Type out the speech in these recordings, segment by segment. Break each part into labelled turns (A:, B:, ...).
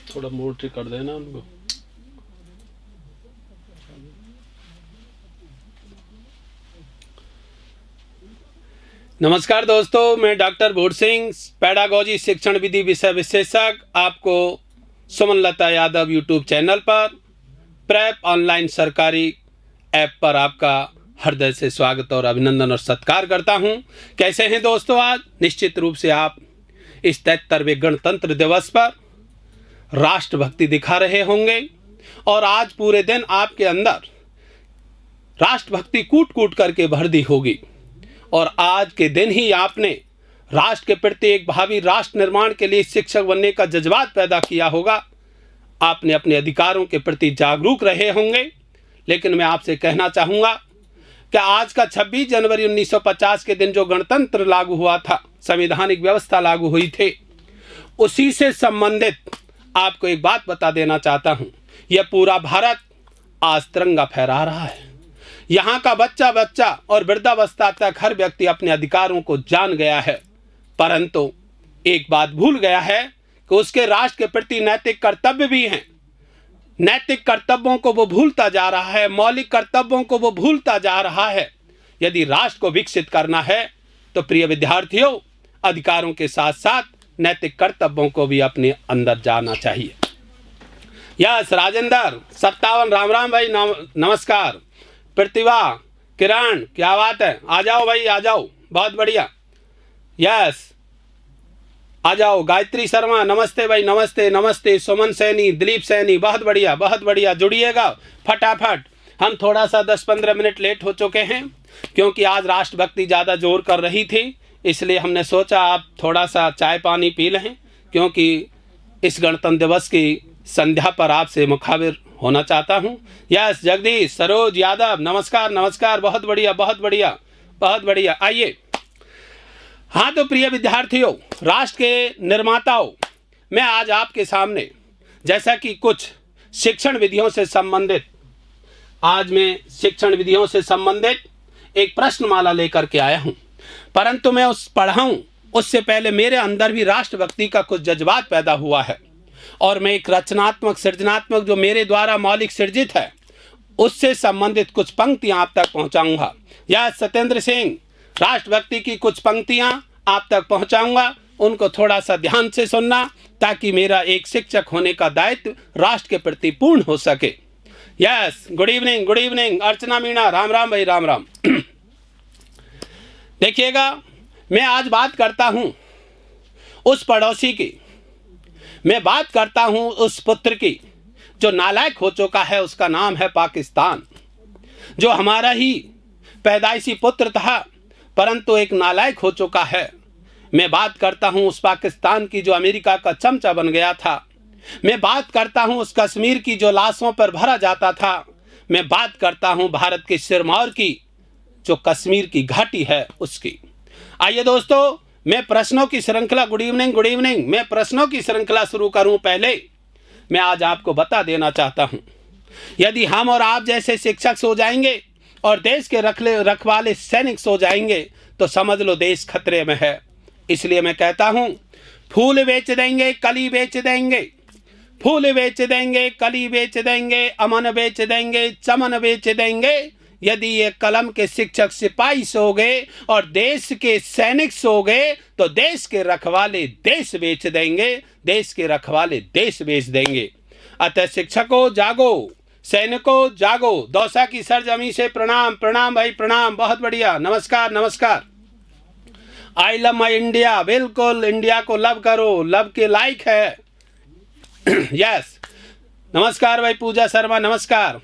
A: थोड़ा मोटे कर देना उनको। नमस्कार दोस्तों, मैं डॉक्टर भूर सिंह, पेडागोजी शिक्षण विधि विषय विशेषज्ञ, आपको सुमनलता यादव यूट्यूब चैनल पर प्रेप ऑनलाइन सरकारी ऐप पर आपका हृदय से स्वागत और अभिनंदन और सत्कार करता हूं। कैसे हैं दोस्तों? आज निश्चित रूप से आप इस 73वें गणतंत्र दिवस पर राष्ट्रभक्ति दिखा रहे होंगे और आज पूरे दिन आपके अंदर राष्ट्रभक्ति कूट कूट करके भर दी होगी और आज के दिन ही आपने राष्ट्र के प्रति एक भावी राष्ट्र निर्माण के लिए शिक्षक बनने का जज्बात पैदा किया होगा। आपने अपने अधिकारों के प्रति जागरूक रहे होंगे। लेकिन मैं आपसे कहना चाहूँगा कि आज का 26 जनवरी 1950 के दिन जो गणतंत्र लागू हुआ था, संवैधानिक व्यवस्था लागू हुई थी, उसी से संबंधित आपको एक बात बता देना चाहता हूँ। यह पूरा भारत आज तिरंगा फहरा रहा है। यहाँ का बच्चा बच्चा और वृद्धावस्था तक हर व्यक्ति अपने अधिकारों को जान गया है, परंतु एक बात भूल गया है कि उसके राष्ट्र के प्रति नैतिक कर्तव्य भी हैं। नैतिक कर्तव्यों को वो भूलता जा रहा है, मौलिक कर्तव्यों को वो भूलता जा रहा है। यदि राष्ट्र को विकसित करना है तो प्रिय विद्यार्थियों, अधिकारों के साथ साथ नैतिक कर्तव्यों को भी अपने अंदर जाना चाहिए। यस राजेंद्र 57 राम राम भाई, नमस्कार। प्रतिभा, किरण, क्या बात है? आ जाओ भाई, आ जाओ, बहुत बढ़िया। यस आ जाओ। गायत्री शर्मा, नमस्ते भाई, नमस्ते नमस्ते। सुमन सैनी, दिलीप सैनी, बहुत बढ़िया बहुत बढ़िया। जुड़िएगा फटाफट। हम थोड़ा सा 10-15 मिनट लेट हो चुके हैं क्योंकि आज राष्ट्रभक्ति ज़्यादा जोर कर रही थी, इसलिए हमने सोचा आप थोड़ा सा चाय पानी पी लें, क्योंकि इस गणतंत्र दिवस की संध्या पर आपसे मुखाबिर होना चाहता हूं। यस जगदीश, सरोज यादव, नमस्कार नमस्कार, बहुत बढ़िया बहुत बढ़िया बहुत बढ़िया। आइए। हाँ तो प्रिय विद्यार्थियों, राष्ट्र के निर्माताओं, मैं आज आपके सामने जैसा कि कुछ शिक्षण विधियों से संबंधित एक प्रश्नमाला लेकर के आया हूं, परंतु मैं पढ़ाऊं उससे पहले मेरे अंदर भी राष्ट्रभक्ति का कुछ जज्बात पैदा हुआ है और मैं एक रचनात्मक सृजनात्मक जो मेरे द्वारा मौलिक सृजित है उससे संबंधित कुछ पंक्तियां आप तक पहुंचाऊंगा। या सत्येंद्र सिंह, राष्ट्रभक्ति की कुछ पंक्तियां आप तक पहुंचाऊंगा, उनको थोड़ा सा ध्यान से सुनना ताकि मेरा एक शिक्षक होने का दायित्व राष्ट्र के प्रति पूर्ण हो सके। यस, गुड इवनिंग अर्चना मीणा, राम राम भाई, राम राम। देखिएगा, मैं आज बात करता हूं उस पड़ोसी की, मैं बात करता हूं उस पुत्र की जो नालायक हो चुका है। उसका नाम है पाकिस्तान, जो हमारा ही पैदाइशी पुत्र था परंतु एक नालायक हो चुका है। मैं बात करता हूं उस पाकिस्तान की जो अमेरिका का चमचा बन गया था। मैं बात करता हूं उस कश्मीर की जो लाशों पर भरा जाता था। मैं बात करता हूं भारत के सिरमौर की जो कश्मीर की घाटी है उसकी। आइए दोस्तों, मैं प्रश्नों की श्रृंखला, गुड इवनिंग, मैं प्रश्नों की श्रृंखला शुरू करूं पहले मैं आज आपको बता देना चाहता हूं, यदि हम और आप जैसे शिक्षक हो जाएंगे और देश के रखवाले सैनिक हो जाएंगे तो समझ लो देश खतरे में है। इसलिए मैं कहता हूं, फूल बेच देंगे, कली बेच देंगे, फूल बेच देंगे, कली बेच देंगे, अमन बेच देंगे, चमन बेच देंगे, यदि ये कलम के शिक्षक सिपाही सो गए और देश के सैनिक सो गए तो देश के रखवाले देश बेच देंगे, देश के रखवाले देश बेच देंगे। अतः शिक्षकों जागो, सैनिकों जागो। दौसा की सरजमी से प्रणाम भाई, प्रणाम, बहुत बढ़िया, नमस्कार नमस्कार। आई लव माई इंडिया, बिल्कुल इंडिया को लव करो, लव के लायक है। यस, नमस्कार भाई पूजा शर्मा, नमस्कार।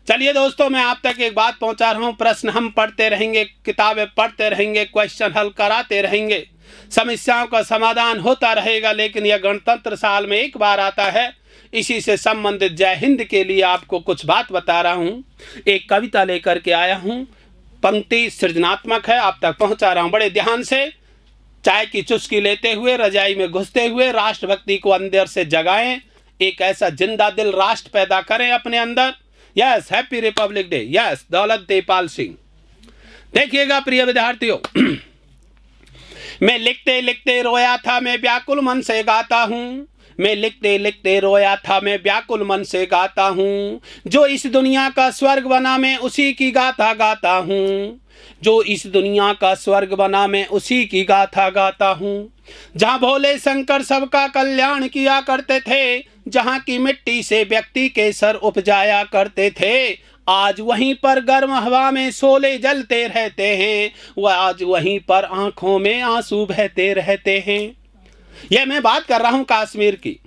A: चलिए दोस्तों, मैं आप तक एक बात पहुंचा रहा हूं। प्रश्न हम पढ़ते रहेंगे, किताबें पढ़ते रहेंगे, क्वेश्चन हल कराते रहेंगे, समस्याओं का समाधान होता रहेगा, लेकिन यह गणतंत्र साल में एक बार आता है। इसी से संबंधित जय हिंद के लिए आपको कुछ बात बता रहा हूं। एक कविता लेकर के आया हूं, पंक्ति सृजनात्मक है, आप तक पहुंचा रहा हूं। बड़े ध्यान से चाय की चुस्की लेते हुए, रजाई में घुसते हुए राष्ट्रभक्ति को अंदर से जगाएं, एक ऐसा जिंदा दिल राष्ट्र पैदा करें अपने अंदर। Yes, happy Republic day. Yes, दौलत देपाल सिंह। देखिएगा प्रिय विद्यार्थियों, मैं लिखते लिखते रोया था, मैं व्याकुल मन से गाता हूँ, मैं लिखते लिखते रोया था, मैं व्याकुल मन से गाता हूँ। जो इस दुनिया का स्वर्ग बना मैं उसी की गाथा गाता हूँ। जो इस दुनिया का स्वर्ग बना मैं उसी की गाथा गाता हूँ। जहाँ भोले शंकर सबका कल्याण किया करते थे, जहाँ की मिट्टी से व्यक्ति के सर उपजाया करते थे, आज वहीं पर गर्म हवा में शोले जलते रहते हैं, वह आज वहीं पर आंखों में आंसू बहते रहते हैं। यह मैं बात कर रहा हूँ कश्मीर की।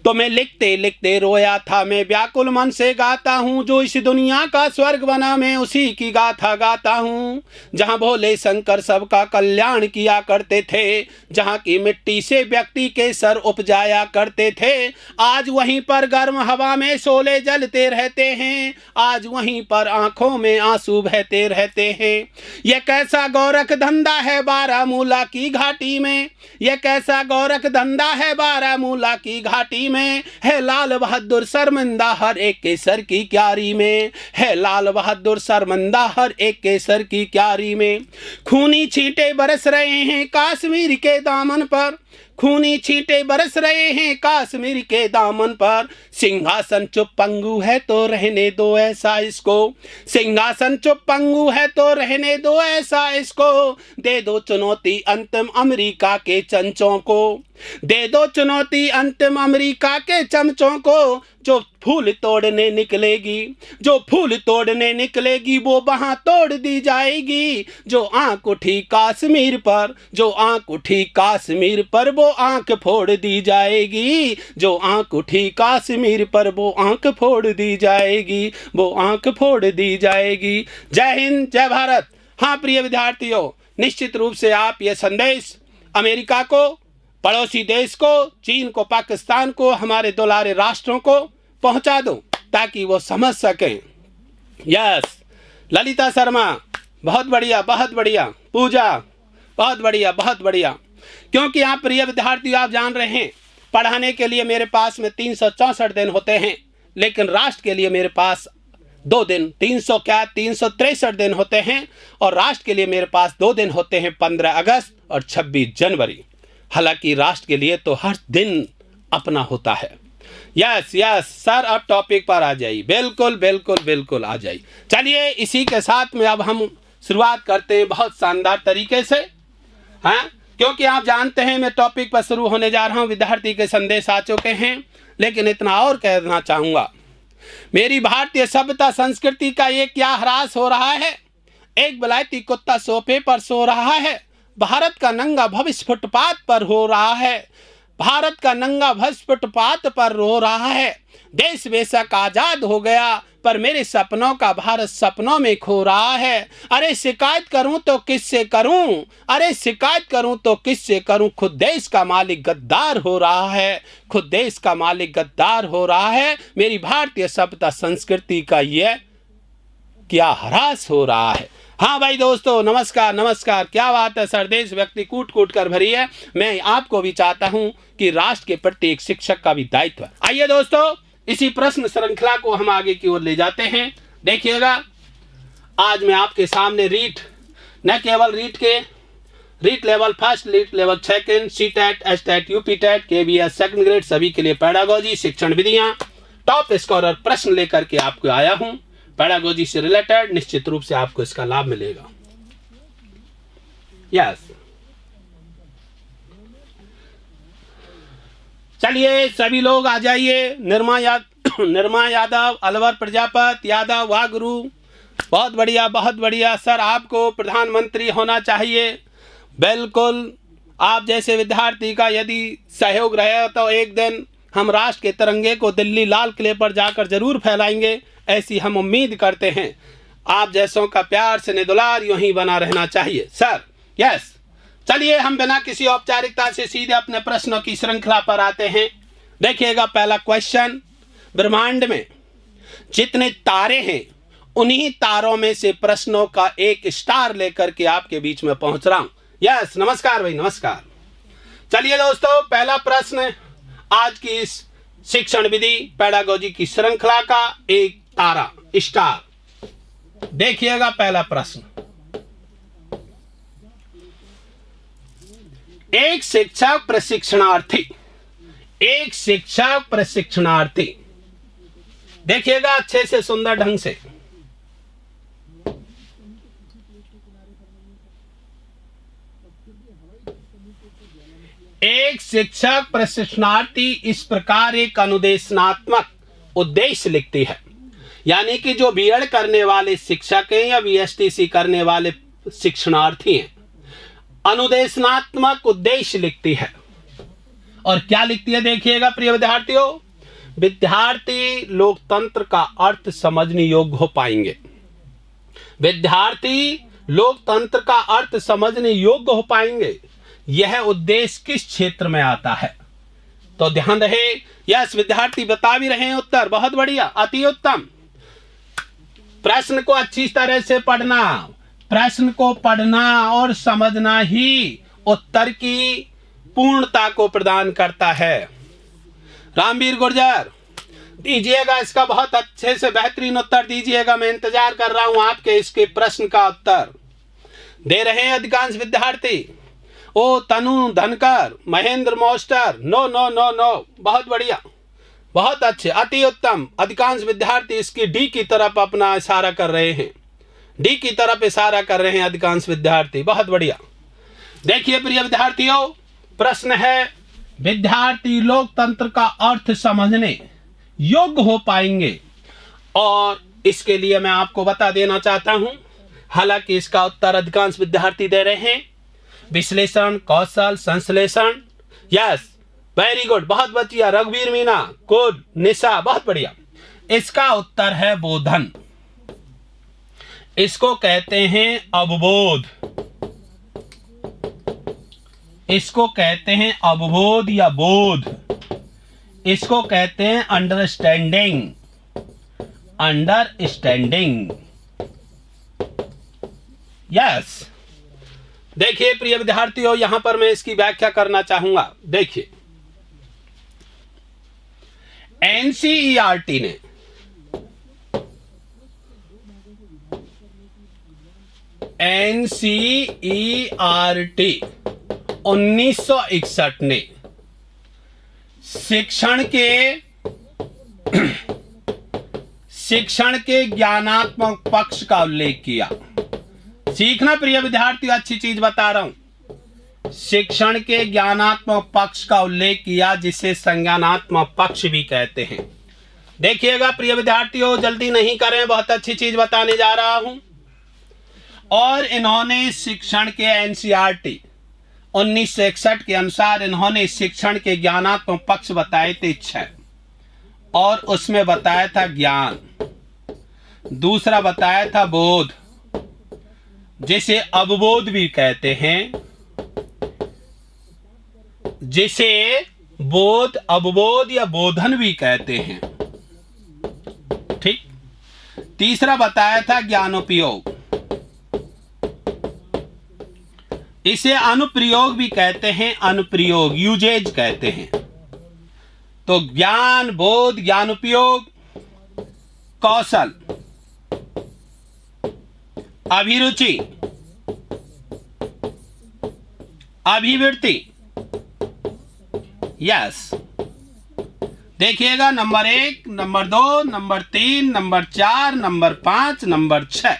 A: तो मैं लिखते लिखते रोया था, मैं व्याकुल मन से गाता हूँ। जो इस दुनिया का स्वर्ग बना मैं उसी की गाथा गाता हूँ। जहाँ भोले शंकर सबका कल्याण किया करते थे, जहाँ की मिट्टी से व्यक्ति के सर उपजाया करते थे, आज वहीं पर गर्म हवा में शोले जलते रहते हैं, आज वहीं पर आंखों में आंसू बहते रहते हैं। यह कैसा गोरख धंधा है बारामूला की घाटी में, यह कैसा गोरख धंधा है बारामूला की घाटी में। है लाल बहादुर शर्मिंदा हर एक के सर की क्यारी में, है लाल बहादुर शर्मिंदा हर एक के सर की क्यारी में। खूनी छींटे बरस रहे हैं कश्मीर के दामन पर, खूनी छींटे बरस रहे हैं कश्मीर के दामन पर। सिंहासन चुप पंगु है तो रहने दो ऐसा इसको, सिंहासन चुप पंगु है तो रहने दो ऐसा इसको। दे दो चुनौती अंतिम अमेरिका के चमचों को, दे दो चुनौती अंतिम अमेरिका के चमचों को। जो फूल तोड़ने निकलेगी, जो फूल तोड़ने निकलेगी वो वहां तोड़ दी जाएगी। जो आंख उठी कश्मीर पर, जो आंख उठी कश्मीर पर वो आंख फोड़ दी जाएगी। जो आंख उठी कश्मीर पर वो आंख फोड़ दी जाएगी, वो आंख फोड़ दी जाएगी। जय हिंद, जय भारत। हाँ प्रिय विद्यार्थियों, निश्चित रूप से आप ये संदेश अमेरिका को, पड़ोसी देश को, चीन को, पाकिस्तान को, हमारे दुलारे राष्ट्रों को पहुंचा दो ताकि वो समझ सकें। यस, ललिता शर्मा बहुत बढ़िया, बहुत बढ़िया। पूजा बहुत बढ़िया, बहुत बढ़िया। क्योंकि आप प्रिय विद्यार्थी, आप जान रहे हैं पढ़ाने के लिए मेरे पास में 364 दिन होते हैं, लेकिन राष्ट्र के लिए मेरे पास 2 दिन, 363 दिन होते हैं। और राष्ट्र के लिए मेरे पास 2 दिन होते हैं, 15 अगस्त और 26 जनवरी। हालांकि राष्ट्र के लिए तो हर दिन अपना होता है। यस यस सर, अब टॉपिक पर आ जाइए। बिल्कुल बिल्कुल बिल्कुल आ जाइए। चलिए इसी के साथ में अब हम शुरुआत करते हैं बहुत शानदार तरीके से। हाँ, क्योंकि आप जानते हैं मैं टॉपिक पर शुरू होने जा रहा हूँ, विद्यार्थी के संदेश आ चुके हैं, लेकिन इतना और कहना चाहूँगा, मेरी भारतीय सभ्यता संस्कृति का ये क्या ह्रास हो रहा है। एक विलायती कुत्ता सोफे पर सो रहा है, भारत का नंगा भविष्य फुटपाथ पर हो रहा है, भारत का नंगा भविष्य फुटपाथ पर रो रहा है। देश बेशक आजाद हो गया पर मेरे सपनों का भारत सपनों में खो रहा है। अरे शिकायत करूं तो किससे करूं, अरे शिकायत करूं तो किससे करूं। खुद देश का मालिक गद्दार हो रहा है, खुद देश का मालिक गद्दार हो रहा है। मेरी भारतीय सभ्यता संस्कृति का यह क्या ह्रास हो रहा है। हाँ भाई दोस्तों, नमस्कार नमस्कार। क्या बात है सर, देश व्यक्ति कूट कूट कर भरी है। मैं आपको भी चाहता हूं कि राष्ट्र के प्रति एक शिक्षक का भी दायित्व। आइए दोस्तों, इसी प्रश्न श्रृंखला को हम आगे की ओर ले जाते हैं। देखिएगा, आज मैं आपके सामने रीट, न केवल रीट के REET level first, REET level second, CTET, STET, UPTET, KVS second grade सभी के लिए पेडागोजी शिक्षण विधियां टॉप स्कोरर प्रश्न लेकर के आपको आया हूं। पेडागोजी से रिलेटेड निश्चित रूप से आपको इसका लाभ मिलेगा। यस, चलिए सभी लोग आ जाइए। निर्मा यादव, अलवर प्रजापत यादव, वाह गुरु, बहुत बढ़िया बहुत बढ़िया। सर आपको प्रधानमंत्री होना चाहिए। बिल्कुल, आप जैसे विद्यार्थी का यदि सहयोग रहे तो एक दिन हम राष्ट्र के तिरंगे को दिल्ली लाल किले पर जाकर जरूर फहराएंगे, ऐसी हम उम्मीद करते हैं। आप जैसों का प्यार से निदुलार यूं ही बना रहना चाहिए सर। यस, चलिए हम बिना किसी औपचारिकता से सीधे अपने प्रश्नों की श्रृंखला पर आते हैं। देखिएगा, पहला क्वेश्चन, ब्रह्मांड में जितने तारे हैं उन्हीं तारों में से प्रश्नों का एक स्टार लेकर के आपके बीच में पहुंच रहा हूं। यस, नमस्कार भाई, नमस्कार। चलिए दोस्तों, पहला प्रश्न आज की इस शिक्षण विधि पेडागोजी की श्रृंखला का एक तारा, स्टार। देखिएगा पहला प्रश्न, एक शिक्षक प्रशिक्षणार्थी एक शिक्षक प्रशिक्षणार्थी, देखिएगा अच्छे से सुंदर ढंग से, एक शिक्षक प्रशिक्षणार्थी इस प्रकार एक अनुदेशनात्मक उद्देश्य लिखती है। यानी कि जो बीएड करने वाले शिक्षक हैं या बीएसटीसी करने वाले शिक्षणार्थी हैं, अनुदेशनात्मक उद्देश्य लिखती है। और क्या लिखती है देखिएगा प्रिय विद्यार्थियों, विद्यार्थी लोकतंत्र का अर्थ समझने योग्य हो पाएंगे। विद्यार्थी लोकतंत्र का अर्थ समझने योग्य हो पाएंगे। यह उद्देश्य किस क्षेत्र में आता है? तो ध्यान रहे, यस विद्यार्थी बता भी रहे हैं उत्तर, बहुत बढ़िया, अति उत्तम। प्रश्न को अच्छी तरह से पढ़ना, प्रश्न को पढ़ना और समझना ही उत्तर की पूर्णता को प्रदान करता है। रामवीर गुर्जर दीजिएगा इसका बहुत अच्छे से बेहतरीन उत्तर दीजिएगा। मैं इंतजार कर रहा हूं आपके इसके प्रश्न का उत्तर। दे रहे हैं अधिकांश विद्यार्थी। ओ Tanu Dhankar, Mahendra master, no no no no, बहुत बढ़िया, बहुत अच्छे, अति उत्तम। अधिकांश विद्यार्थी इसकी डी की तरफ अपना इशारा कर रहे हैं, डी की तरफ इशारा कर रहे हैं अधिकांश विद्यार्थी, बहुत बढ़िया। देखिए प्रिय विद्यार्थियों, प्रश्न है विद्यार्थी लोकतंत्र का अर्थ समझने योग्य हो पाएंगे। और इसके लिए मैं आपको बता देना चाहता हूं, हालांकि इसका उत्तर अधिकांश विद्यार्थी दे रहे हैं विश्लेषण, कौशल, संश्लेषण। यस, वेरी गुड, बहुत बढ़िया। रघुवीर मीना, गुड। निशा, बहुत बढ़िया। इसका उत्तर है बोधन। इसको कहते हैं अवबोध, इसको कहते हैं अवबोध या बोध, इसको कहते हैं अंडरस्टैंडिंग, अंडरस्टैंडिंग। यस, देखिए प्रिय विद्यार्थियों, यहां पर मैं इसकी व्याख्या करना चाहूंगा। देखिए, एनसीईआरटी ने एनसीईआरटी 1961 ने शिक्षण के ज्ञानात्मक पक्ष का उल्लेख किया। सीखना प्रिय विद्यार्थियों, अच्छी चीज बता रहा हूं। शिक्षण के ज्ञानात्मक पक्ष का उल्लेख किया, जिसे संज्ञानात्मक पक्ष भी कहते हैं। देखिएगा प्रिय विद्यार्थियों, जल्दी नहीं करें, बहुत अच्छी चीज बताने जा रहा हूं। और इन्होंने शिक्षण के एनसीईआरटी 1961 के अनुसार इन्होंने शिक्षण के ज्ञानात्मक पक्ष बताए थे 6, और उसमें बताया था ज्ञान, दूसरा बताया था बोध, जिसे अवबोध भी कहते हैं, जिसे बोध, अवबोध या बोधन भी कहते हैं। ठीक। तीसरा बताया था ज्ञानोपयोग, इसे अनुप्रयोग भी कहते हैं, अनुप्रयोग, यूजेज कहते हैं। तो ज्ञान, बोध, ज्ञानोपयोग, कौशल, अभिरुचि, अभिवृत्ति। यस, देखिएगा, number 1, number 2, number 3, number 4, number 5, number 6।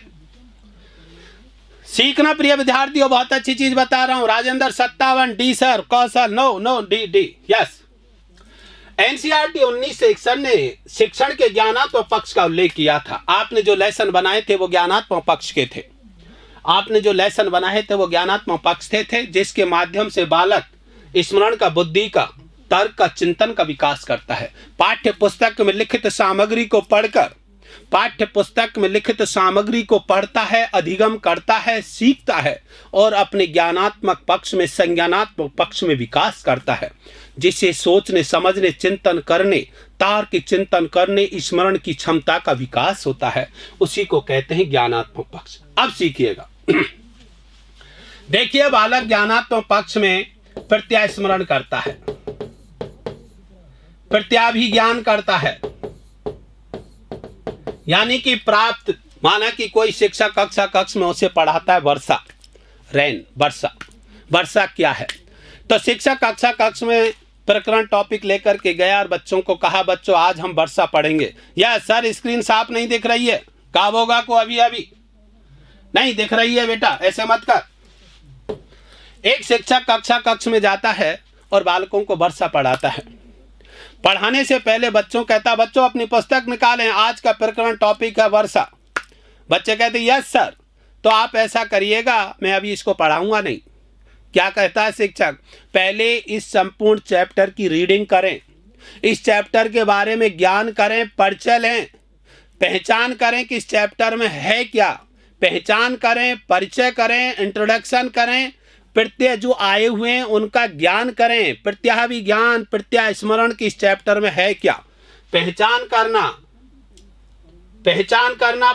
A: सीखना प्रिय विद्यार्थियों, बहुत अच्छी चीज बता रहा हूं। Rajendra 57, D sir, Kaushal, no no, D D. Yes, NCERT 1961 ने शिक्षण के ज्ञानात्मक पक्ष का उल्लेख किया था। आपने जो लेसन बनाए थे वो ज्ञानात्मक पक्ष के थे, आपने जो लेसन बनाए थे वो ज्ञानात्मक पक्ष थे, जिसके माध्यम से बालक स्मरण का, बुद्धि का, तर्क का, चिंतन का विकास करता है। पाठ्य पुस्तक में लिखित सामग्री को पढ़कर, पाठ्य पुस्तक में लिखित सामग्री को पढ़ता है, अधिगम करता है, सीखता है और अपने ज्ञानात्मक पक्ष में, संज्ञानात्मक पक्ष में विकास करता है, जिससे सोचने, समझने, चिंतन करने, तार्क चिंतन करने, स्मरण की क्षमता का विकास होता है। उसी को कहते हैं ज्ञानात्मक पक्ष। अब सीखिएगा। देखिए, बालक ज्ञानात्मक पक्ष में प्रत्यय स्मरण करता है, प्रत्याभिज्ञान करता है, यानी कि प्राप्त, माना कि कोई शिक्षक कक्ष में उसे पढ़ाता है वर्षा, रेन, वर्षा। वर्षा क्या है? तो शिक्षक कक्ष में प्रकरण टॉपिक लेकर के गया और बच्चों को कहा, बच्चों आज हम वर्षा पढ़ेंगे। या सर स्क्रीन साफ नहीं दिख रही है, कहा होगा को अभी अभी नहीं दिख रही है बेटा, ऐसे मत कर। एक शिक्षक कक्ष में जाता है और बालकों को वर्षा पढ़ाता है। पढ़ाने से पहले बच्चों कहता, बच्चों अपनी पुस्तक निकालें, आज का प्रकरण टॉपिक है वर्षा। बच्चे कहते यस सर। तो आप ऐसा करिएगा, मैं अभी इसको पढ़ाऊंगा नहीं। क्या कहता है शिक्षक, पहले इस संपूर्ण चैप्टर की रीडिंग करें, इस चैप्टर के बारे में ज्ञान करें, परिचय लें, पहचान करें कि इस चैप्टर में है क्या, पहचान करें, परिचय करें, इंट्रोडक्शन करें, प्रत्यय जो आए हुए हैं उनका ज्ञान करें, प्रत्याभिज्ञान, प्रत्यय स्मरण की इस चैप्टर में है क्या, पहचान करना,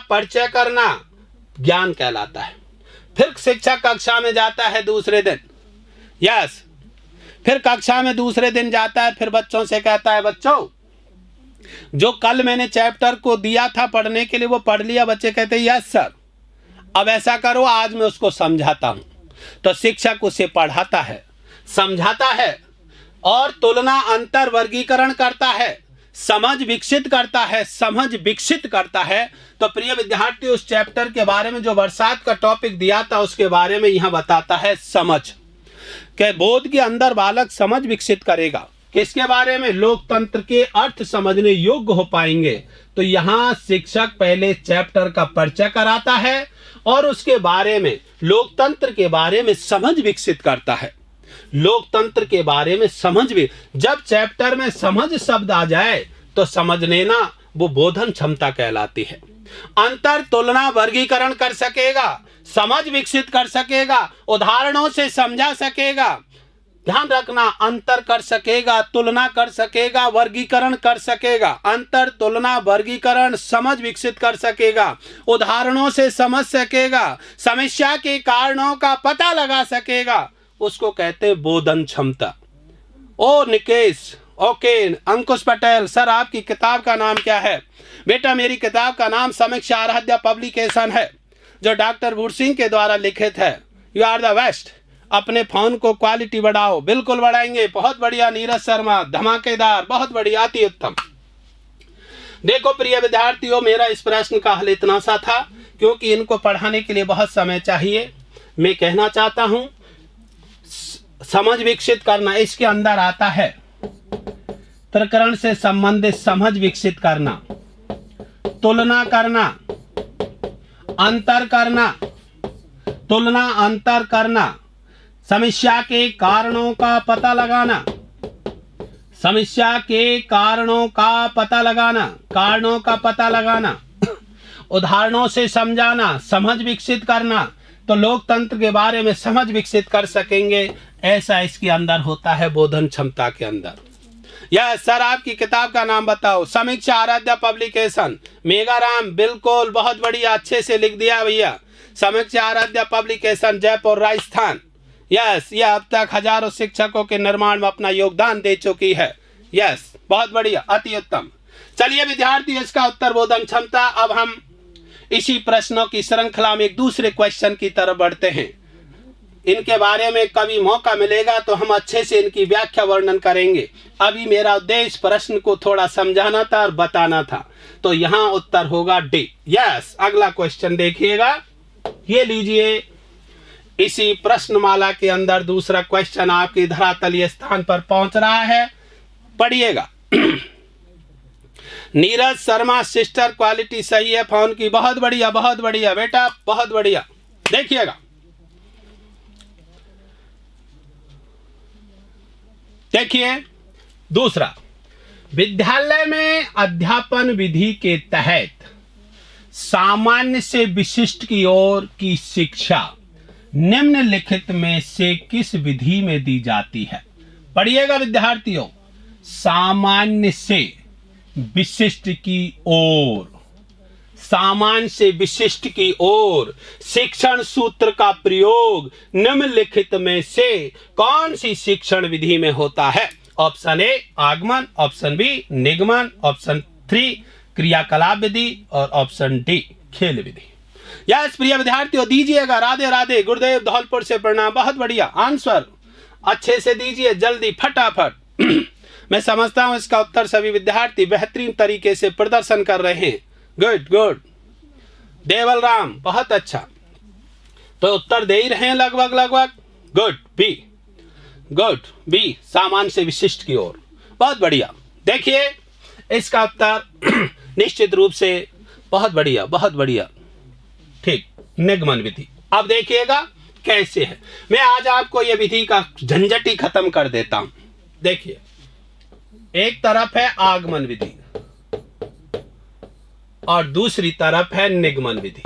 A: परिचय करना ज्ञान कहलाता है। फिर शिक्षक कक्षा में जाता है दूसरे दिन, यस, फिर कक्षा में दूसरे दिन जाता है, फिर बच्चों से कहता है, बच्चों जो कल मैंने चैप्टर को दिया था पढ़ने के लिए वो पढ़ लिया। बच्चे कहते हैं यस सर। अब ऐसा करो, आज मैं उसको समझाता हूं। तो शिक्षक उसे पढ़ाता है, समझाता है और तुलना, अंतर, वर्गीकरण करता है, समझ विकसित करता है। तो प्रिय विद्यार्थी, उस चैप्टर के बारे में जो बरसात का टॉपिक दिया था उसके बारे में यहां बताता है समझ के बोध के अंदर बालक समझ विकसित करेगा। किसके बारे में? लोकतंत्र के अर्थ समझने योग्य हो पाएंगे। तो यहाँ शिक्षक पहले चैप्टर का परिचय कराता है और उसके बारे में, लोकतंत्र के बारे में समझ विकसित करता है। लोकतंत्र के बारे में समझ भी, जब चैप्टर में समझ शब्द आ जाए तो समझ लेना वो बोधन क्षमता कहलाती है। अंतर, तुलना, वर्गीकरण कर सकेगा, समझ विकसित कर सकेगा, उदाहरणों से समझा सकेगा। ध्यान रखना, अंतर कर सकेगा, तुलना कर सकेगा, वर्गीकरण कर सकेगा। अंतर, तुलना, वर्गीकरण, समझ विकसित कर सकेगा, उदाहरणों से समझ सकेगा, समस्या के कारणों का पता लगा सकेगा, उसको कहते हैं बोधन क्षमता। ओ निकेश, ओके, अंकुश पटेल, सर आपकी किताब का नाम क्या है? बेटा मेरी किताब का नाम समीक्षा आराध्या पब्लिकेशन है, जो डॉक्टर भूर सिंह के द्वारा लिखित है। You are the best. अपने फोन को क्वालिटी बढ़ाओ। बिल्कुल बढ़ाएंगे। बहुत बढ़िया नीरज शर्मा, धमाकेदार, बहुत बढ़िया, अति उत्तम। देखो प्रिय विद्यार्थियों, मेरा इस प्रश्न का हल इतना सा था, क्योंकि इनको पढ़ाने के लिए बहुत समय चाहिए। मैं कहना चाहता हूं समझ विकसित करना, इसके अंदर आता है प्रकरण से संबंधित समझ विकसित करना, तुलना करना, अंतर करना, तुलना अंतर करना, समस्या के कारणों का पता लगाना, समस्या के कारणों का पता लगाना, कारणों का पता लगाना, उदाहरणों से समझाना, समझ विकसित करना। तो लोकतंत्र के बारे में समझ विकसित कर सकेंगे, ऐसा इसके अंदर होता है बोधन क्षमता के अंदर। यह सर आपकी किताब का नाम बताओ। समीक्षा आराध्या पब्लिकेशन, मेघाराम, बिल्कुल, बहुत बढ़िया, अच्छे से लिख दिया भैया। समीक्षा आराध्या पब्लिकेशन, जयपुर, राजस्थान। यस, यह अब तक हजारों शिक्षकों के निर्माण में अपना योगदान दे चुकी है। यस, बहुत बढ़िया, अति उत्तम। चलिए विद्यार्थी, इसका उत्तर बोधन क्षमता। अब हम इसी प्रश्नों की श्रृंखला में एक दूसरे क्वेश्चन की तरफ बढ़ते हैं। इनके बारे में कभी मौका मिलेगा तो हम अच्छे से इनकी व्याख्या वर्णन करेंगे। अभी मेरा उद्देश्य प्रश्न को थोड़ा समझाना था और बताना था। तो यहाँ उत्तर होगा डी। यस, अगला क्वेश्चन देखिएगा, ये लीजिए। इसी प्रश्नमाला के अंदर दूसरा क्वेश्चन आपके धरातलीय स्थान पर पहुंच रहा है, पढ़िएगा। नीरज शर्मा सिस्टर, क्वालिटी सही है फोन की, बहुत बढ़िया, बहुत बढ़िया बेटा, बहुत बढ़िया। देखिएगा, देखिए दूसरा, विद्यालय में अध्यापन विधि के तहत सामान्य से विशिष्ट की ओर की शिक्षा निम्नलिखित में से किस विधि में दी जाती है? पढ़िएगा विद्यार्थियों, सामान्य से विशिष्ट की ओर, सामान्य से विशिष्ट की ओर शिक्षण सूत्र का प्रयोग निम्नलिखित में से कौन सी शिक्षण विधि में होता है? ऑप्शन ए आगमन, ऑप्शन बी निगमन, ऑप्शन 3 क्रियाकलाप विधि और ऑप्शन डी खेल विधि। यस प्रिय विद्यार्थियों, दीजिएगा। राधे राधे, गुरुदेव धौलपुर से प्रणाम, बहुत बढ़िया। आंसर अच्छे से दीजिए, जल्दी फटाफट। मैं समझता हूं इसका उत्तर सभी विद्यार्थी बेहतरीन तरीके से प्रदर्शन कर रहे हैं। गुड गुड देवल राम, बहुत अच्छा। तो उत्तर दे ही रहे हैं लगभग लगभग। गुड बी, गुड बी, सामान्य से विशिष्ट की ओर, बहुत बढ़िया। देखिए इसका उत्तर निश्चित रूप से बहुत बढ़िया, बहुत बढ़िया, ठीक, निगमन विधि। अब देखिएगा कैसे है। मैं आज आपको यह विधि का झंझट ही खत्म कर देता हूं। देखिए एक तरफ है आगमन विधि और दूसरी तरफ है निगमन विधि।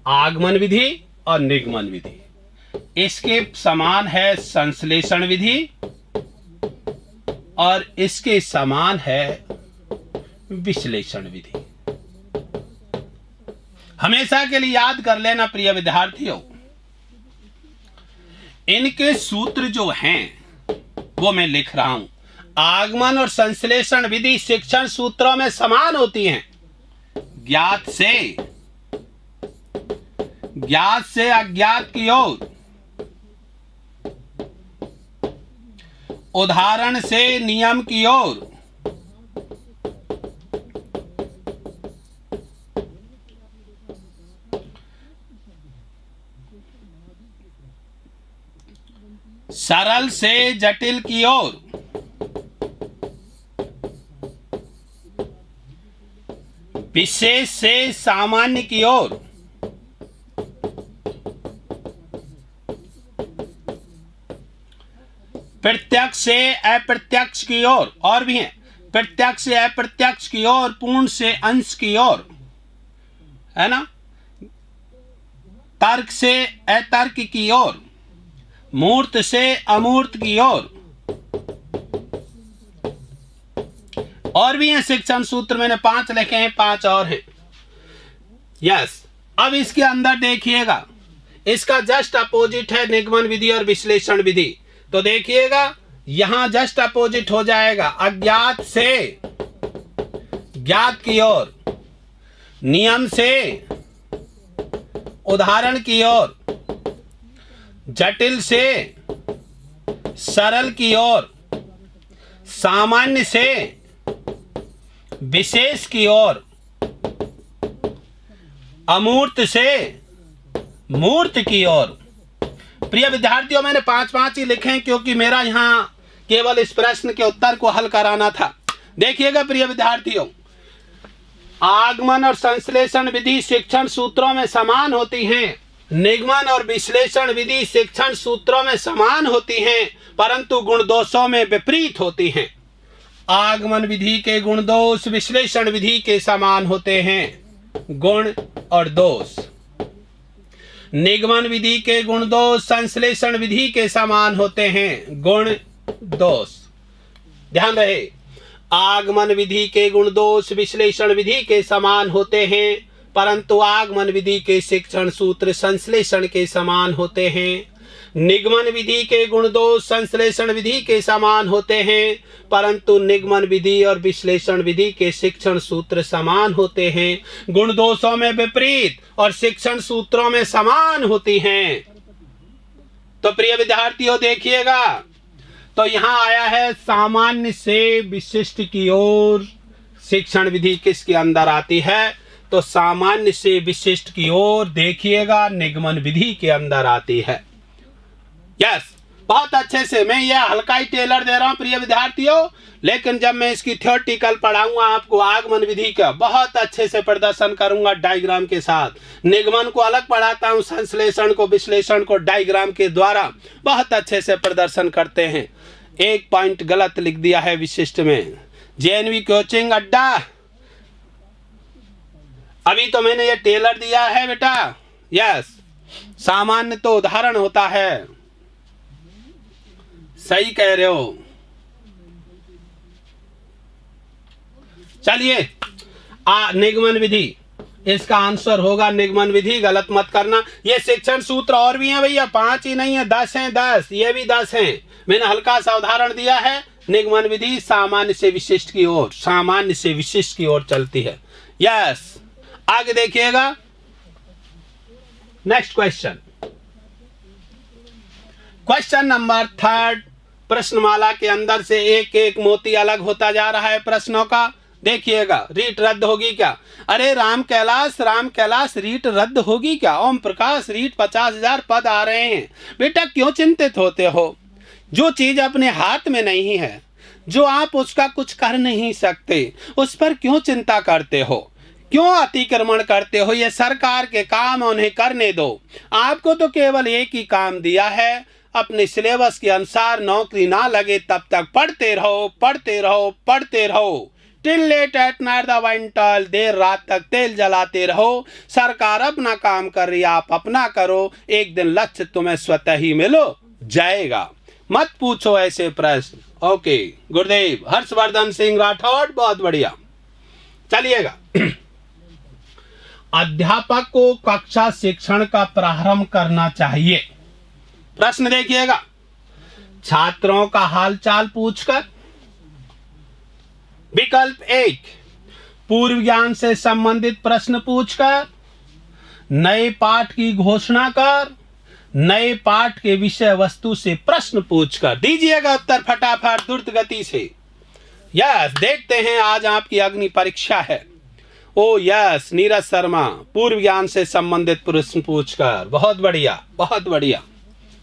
A: आगमन विधि और निगमन विधि, इसके समान है संश्लेषण विधि और इसके समान है विश्लेषण विधि। हमेशा के लिए याद कर लेना प्रिय विद्यार्थियों, इनके सूत्र जो हैं वो मैं लिख रहा हूं। आगमन और संश्लेषण विधि शिक्षण सूत्रों में समान होती हैं। ज्ञात से अज्ञात की ओर, उदाहरण से नियम की ओर, सरल से जटिल की ओर, विशेष से सामान्य की ओर, प्रत्यक्ष से अप्रत्यक्ष की ओर, और भी है, प्रत्यक्ष से अप्रत्यक्ष की ओर, पूर्ण से अंश की ओर, है ना, तर्क से अतर्क की ओर, मूर्त से अमूर्त की ओर, और भी हैं शिक्षण सूत्र। मैंने 5 लिखे हैं, 5 और हैं। यस, अब इसके अंदर देखिएगा, इसका जस्ट अपोजिट है निगमन विधि और विश्लेषण विधि। तो देखिएगा यहां जस्ट अपोजिट हो जाएगा। अज्ञात से ज्ञात की ओर, नियम से उदाहरण की ओर, जटिल से सरल की ओर, सामान्य से विशेष की ओर, अमूर्त से मूर्त की ओर। प्रिय विद्यार्थियों, मैंने 5-5 ही लिखे हैं क्योंकि मेरा यहां केवल इस प्रश्न के उत्तर को हल कराना था। देखिएगा प्रिय विद्यार्थियों, आगमन और संश्लेषण विधि शिक्षण सूत्रों में समान होती हैं। निगमन और विश्लेषण विधि शिक्षण सूत्रों में समान होती हैं, परंतु गुण दोषों में विपरीत होती हैं। आगमन विधि के गुण दोष विश्लेषण विधि के समान होते हैं, गुण और दोष। निगमन विधि के गुण दोष संश्लेषण विधि के समान होते हैं, गुण दोष। ध्यान रहे, आगमन विधि के गुण दोष विश्लेषण विधि के समान होते हैं, परंतु आगमन विधि के शिक्षण सूत्र संश्लेषण के समान होते हैं। निगमन विधि के गुण दोष संश्लेषण विधि के समान होते हैं, परंतु निगमन विधि और विश्लेषण विधि के शिक्षण सूत्र समान होते हैं। गुण दोषों में विपरीत और शिक्षण सूत्रों में समान होती हैं। तो प्रिय विद्यार्थियों देखिएगा, तो यहां आया है सामान्य से विशिष्ट की ओर शिक्षण विधि किसके अंदर आती है? तो सामान्य से विशिष्ट की ओर देखिएगा निगमन विधि के अंदर आती है। यस, बहुत अच्छे से मैं यह हल्का ही टेलर दे रहा हूं प्रिय विद्यार्थियों, लेकिन जब मैं इसकी थ्योरेटिकल पढ़ाऊंगा आपको आगमन विधि का बहुत अच्छे से प्रदर्शन करूंगा डायग्राम के साथ। निगमन को अलग पढ़ाता हूं, संश्लेषण को विश्लेषण को डायग्राम के द्वारा बहुत अच्छे से प्रदर्शन करते हैं। 1 पॉइंट गलत लिख दिया है विशिष्ट में। जेएनवी कोचिंग अड्डा, अभी तो मैंने ये टेलर दिया है बेटा। यस, सामान्य तो उदाहरण होता है, सही कह रहे हो। चलिए निगमन विधि, इसका आंसर होगा निगमन विधि, गलत मत करना। ये शिक्षण सूत्र और भी हैं भैया, 5 ही नहीं है, 10 हैं, 10 ये भी 10 हैं। मैंने हल्का सा उदाहरण दिया है। निगमन विधि सामान्य से विशिष्ट की ओर, सामान्य से विशिष्ट की ओर चलती है। यस, आगे देखिएगा नेक्स्ट क्वेश्चन, क्वेश्चन नंबर 3 प्रश्नमाला के अंदर से एक एक मोती अलग होता जा रहा है प्रश्नों का। देखिएगा, रीट रद्द होगी क्या? अरे राम कैलाश रीट रद्द होगी क्या? ओम प्रकाश रीट 50,000 पद आ रहे हैं। बेटा क्यों चिंतित होते हो? जो चीज अपने हाथ में नहीं है, जो आप उसका कुछ कर नहीं सकते, उस पर क्यों चिंता करते हो? क्यों अतिक्रमण करते हो? ये सरकार के काम, उन्हें करने दो। आपको तो केवल एक ही काम दिया है, अपने सिलेबस के अनुसार नौकरी ना लगे तब तक पढ़ते रहो till late at night the winter, देर रात तक तेल जलाते रहो। सरकार अपना काम कर रही है, आप अपना करो, एक दिन लक्ष्य तुम्हें स्वतः ही मिलो जाएगा। मत पूछो ऐसे प्रश्न। ओके, गुरुदेव हर्षवर्धन सिंह राठौड़, बहुत बढ़िया। चलिएगा, अध्यापक को कक्षा शिक्षण का प्रारंभ करना चाहिए। प्रश्न देखिएगा, छात्रों का हालचाल पूछकर। विकल्प 1, पूर्व ज्ञान से संबंधित प्रश्न पूछकर, नए पाठ की घोषणा कर, नए पाठ के विषय वस्तु से प्रश्न पूछकर। दीजिएगा उत्तर फटाफट द्रुत गति से। यस, देखते हैं आज आपकी अग्नि परीक्षा है। ओ यस, नीरज शर्मा, पूर्व ज्ञान से संबंधित प्रश्न पूछकर। बहुत बढ़िया, बहुत बढ़िया,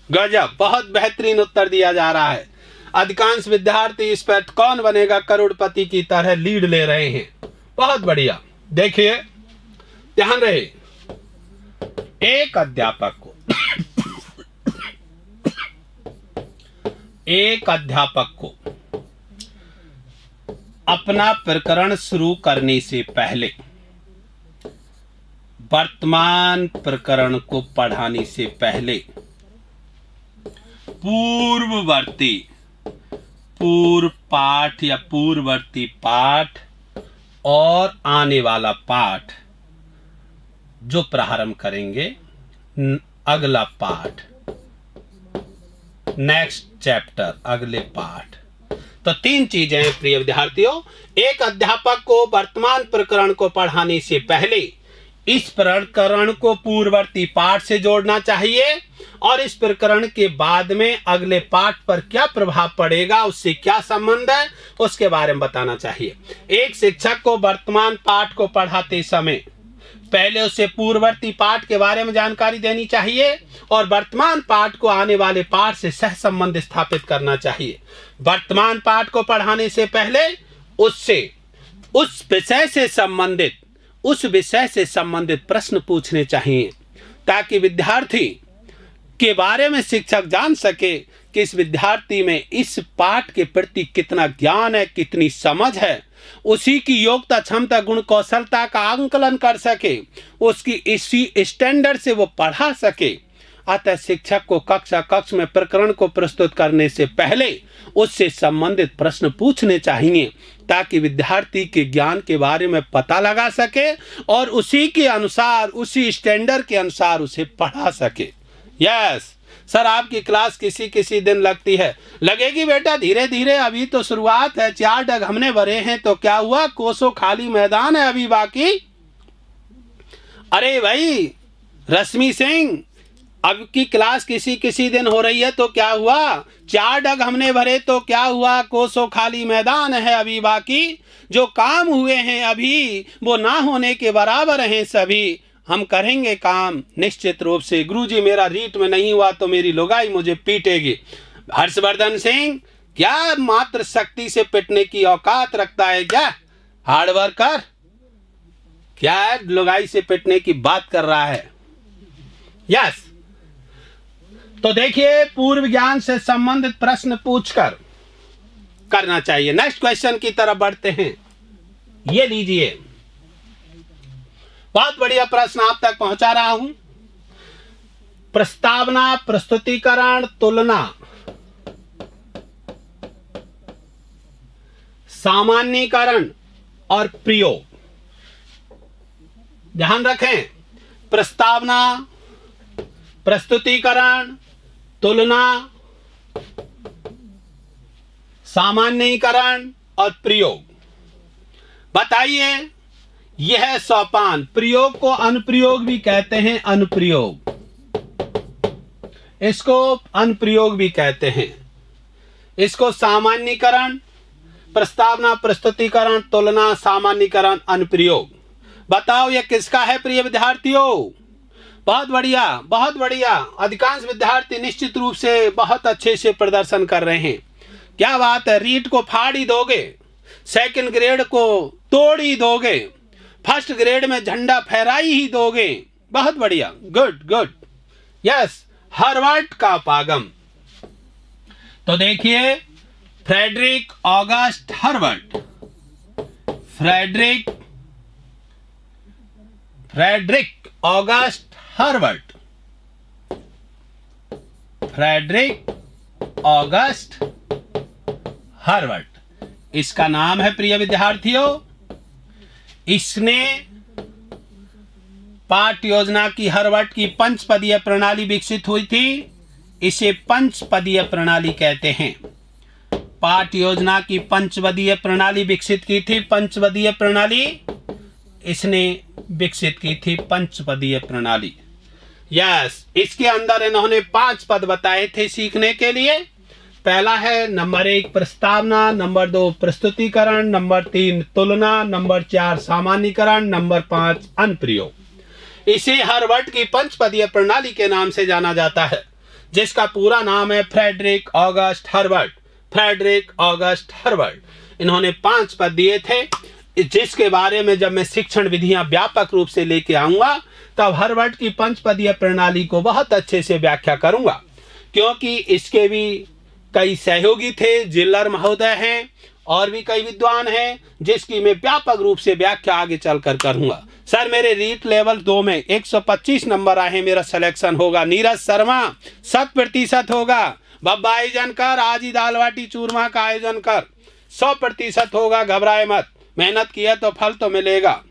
A: गजब, बहुत बेहतरीन उत्तर दिया जा रहा है। अधिकांश विद्यार्थी इस पर कौन बनेगा करोड़पति की तरह लीड ले रहे हैं। बहुत बढ़िया। देखिए, ध्यान रहे, एक अध्यापक को अपना प्रकरण शुरू करने से पहले, वर्तमान प्रकरण को पढ़ाने से पहले, पूर्व पाठ या पूर्ववर्ती पाठ और आने वाला पाठ जो प्रारंभ करेंगे, अगला पाठ, नेक्स्ट चैप्टर, अगले पाठ। तो 3 चीजें हैं प्रिय विद्यार्थियों। एक अध्यापक को वर्तमान प्रकरण को पढ़ाने से पहले इस प्रकरण को पूर्ववर्ती पाठ से जोड़ना चाहिए और इस प्रकरण के बाद में अगले पाठ पर क्या प्रभाव पड़ेगा, उससे क्या संबंध है, उसके बारे में बताना चाहिए। एक शिक्षक को वर्तमान पाठ को पढ़ाते समय पहले उसे पूर्ववर्ती पाठ के बारे में जानकारी देनी चाहिए और वर्तमान पाठ को आने वाले पाठ से सह संबंध स्थापित करना चाहिए। वर्तमान पाठ को पढ़ाने से पहले उससे उस विषय से संबंधित प्रश्न पूछने चाहिए ताकि विद्यार्थी के बारे में शिक्षक जान सके कि इस विद्यार्थी में इस पाठ के प्रति कितना ज्ञान है, कितनी समझ है, उसी की योग्यता, क्षमता, गुण, कौशलता का आंकलन कर सके, उसकी इसी स्टैंडर्ड से वो पढ़ा सके। अतः शिक्षक को कक्ष में प्रकरण को प्रस्तुत करने से पहले उससे संबंधित प्रश्न पूछने चाहिए ताकि विद्यार्थी के ज्ञान के बारे में पता लगा सके और उसी के अनुसार, उसी स्टैंडर्ड के अनुसार उसे पढ़ा सके। यस सर, आपकी क्लास किसी दिन लगती है। लगेगी बेटा, धीरे धीरे, अभी तो शुरुआत है। 4 डग हमने भरे हैं तो क्या हुआ, कोसों खाली मैदान है अभी बाकी। अरे भाई रश्मि सिंह, अब की क्लास किसी दिन हो रही है तो क्या हुआ, 4 डग हमने भरे तो क्या हुआ, कोसों खाली मैदान है अभी बाकी। जो काम हुए हैं अभी वो ना होने के बराबर हैं सभी। हम करेंगे काम निश्चित रूप से। गुरुजी मेरा रीट में नहीं हुआ तो मेरी लोगाई मुझे पीटेगी। हर्षवर्धन सिंह, क्या मात्र शक्ति से पिटने की औकात रखता है क्या? हार्ड वर्कर, क्या लोगाई से पिटने की बात कर रहा है? यस, तो देखिए, पूर्व ज्ञान से संबंधित प्रश्न पूछकर करना चाहिए। नेक्स्ट क्वेश्चन की तरफ बढ़ते हैं। ये लीजिए, बहुत बढ़िया प्रश्न आप तक पहुंचा रहा हूं। प्रस्तावना, प्रस्तुतिकरण, तुलना, सामान्यीकरण और प्रयोग। ध्यान रखें, प्रस्तावना, प्रस्तुतिकरण, तुलना, सामान्यीकरण और प्रयोग। बताइए, यह सोपान, प्रयोग को अनुप्रयोग भी कहते हैं, अनुप्रयोग, इसको अनुप्रयोग भी कहते हैं। इसको सामान्यीकरण, प्रस्तावना, प्रस्तुतिकरण, तुलना, सामान्यीकरण, अनुप्रयोग। बताओ ये किसका है प्रिय विद्यार्थियों? बहुत बढ़िया, बहुत बढ़िया। अधिकांश विद्यार्थी निश्चित रूप से बहुत अच्छे से प्रदर्शन कर रहे हैं। क्या बात है, रीट को फाड़ ही दोगे, सेकंड ग्रेड को तोड़ ही दोगे, फर्स्ट ग्रेड में झंडा फहराई ही दोगे। बहुत बढ़िया, गुड गुड। यस, हार्वर्ड का पागम। तो देखिए, Frederick August Harvard, Frederick August Harvard, Frederick August Harvard, इसका नाम है प्रिय विद्यार्थियों। इसने पाठ्य योजना की हार्वर्ड की पंचपदीय प्रणाली विकसित हुई थी। इसे पंचपदीय प्रणाली कहते हैं। पाठ्य योजना की पंचपदीय प्रणाली विकसित की थी। पंचपदीय प्रणाली इसने विकसित की थी, पंचपदीय प्रणाली। यस, इसके अंदर इन्होंने 5 पद बताए थे सीखने के लिए। पहला है नंबर 1 प्रस्तावना, नंबर 2 प्रस्तुतिकरण, नंबर 3 तुलना, नंबर 4 सामान्यीकरण, नंबर 5 अनुप्रयोग। इसे हार्वर्ड की पंचपदीय प्रणाली के नाम से जाना जाता है, जिसका पूरा नाम है Frederick August Harvard. Frederick August Harvard. इन्होंने 5 पद दिए थे, जिसके बारे में जब मैं शिक्षण विधियां व्यापक रूप से लेके आऊंगा तब हार्वर्ड की पंचपदीय प्रणाली को बहुत अच्छे से व्याख्या करूंगा, क्योंकि इसके भी कई सहयोगी थे, जिलर महोदय हैं और भी कई विद्वान हैं, जिसकी मैं व्यापक रूप से व्याख्या आगे चलकर करूंगा। सर मेरे रीट लेवल 2 में 125 नंबर आए, मेरा सिलेक्शन होगा। नीरज शर्मा 100% होगा। बब्बा आयोजन कर, आज ही दाल बाटी चूरमा का आयोजन कर, 100% होगा, घबराए मत। मेहनत किया तो फल तो मिलेगा।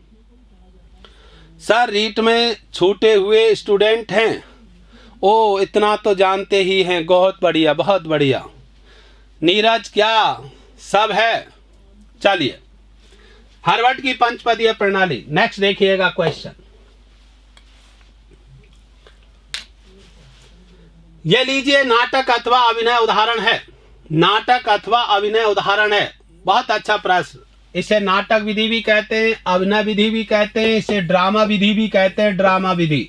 A: सर रीट में छूटे हुए स्टूडेंट हैं, ओ इतना तो जानते ही हैं। बहुत बढ़िया, बहुत बढ़िया। नीरज क्या सब है? चलिए, हार्वर्ड की पंचपदीय प्रणाली। नेक्स्ट देखिएगा क्वेश्चन। ये लीजिए, नाटक अथवा अभिनय उदाहरण है। नाटक अथवा अभिनय उदाहरण है। बहुत अच्छा प्रश्न। इसे नाटक विधि भी कहते हैं, अभिनय विधि भी कहते हैं, इसे ड्रामा विधि भी कहते हैं। ड्रामा विधि,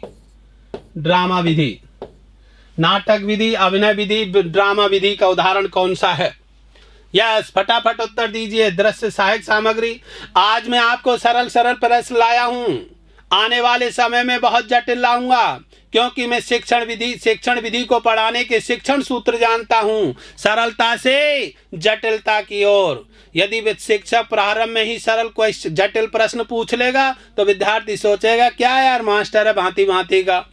A: ड्रामा विधि, नाटक विधि, अभिनय विधि, ड्रामा विधि का उदाहरण कौन सा है? यस, फटाफट उत्तर दीजिए। दृश्य सहायक सामग्री। आज मैं आपको सरल सरल प्रश्न लाया हूं, आने वाले समय में बहुत जटिल लाऊंगा, क्योंकि मैं शिक्षण विधि को पढ़ाने के शिक्षण सूत्र जानता हूं, सरलता से जटिलता की ओर। यदि शिक्षक प्रारंभ में ही सरल जटिल प्रश्न पूछ लेगा तो विद्यार्थी सोचेगा क्या यार मास्टर है भांति भांति का।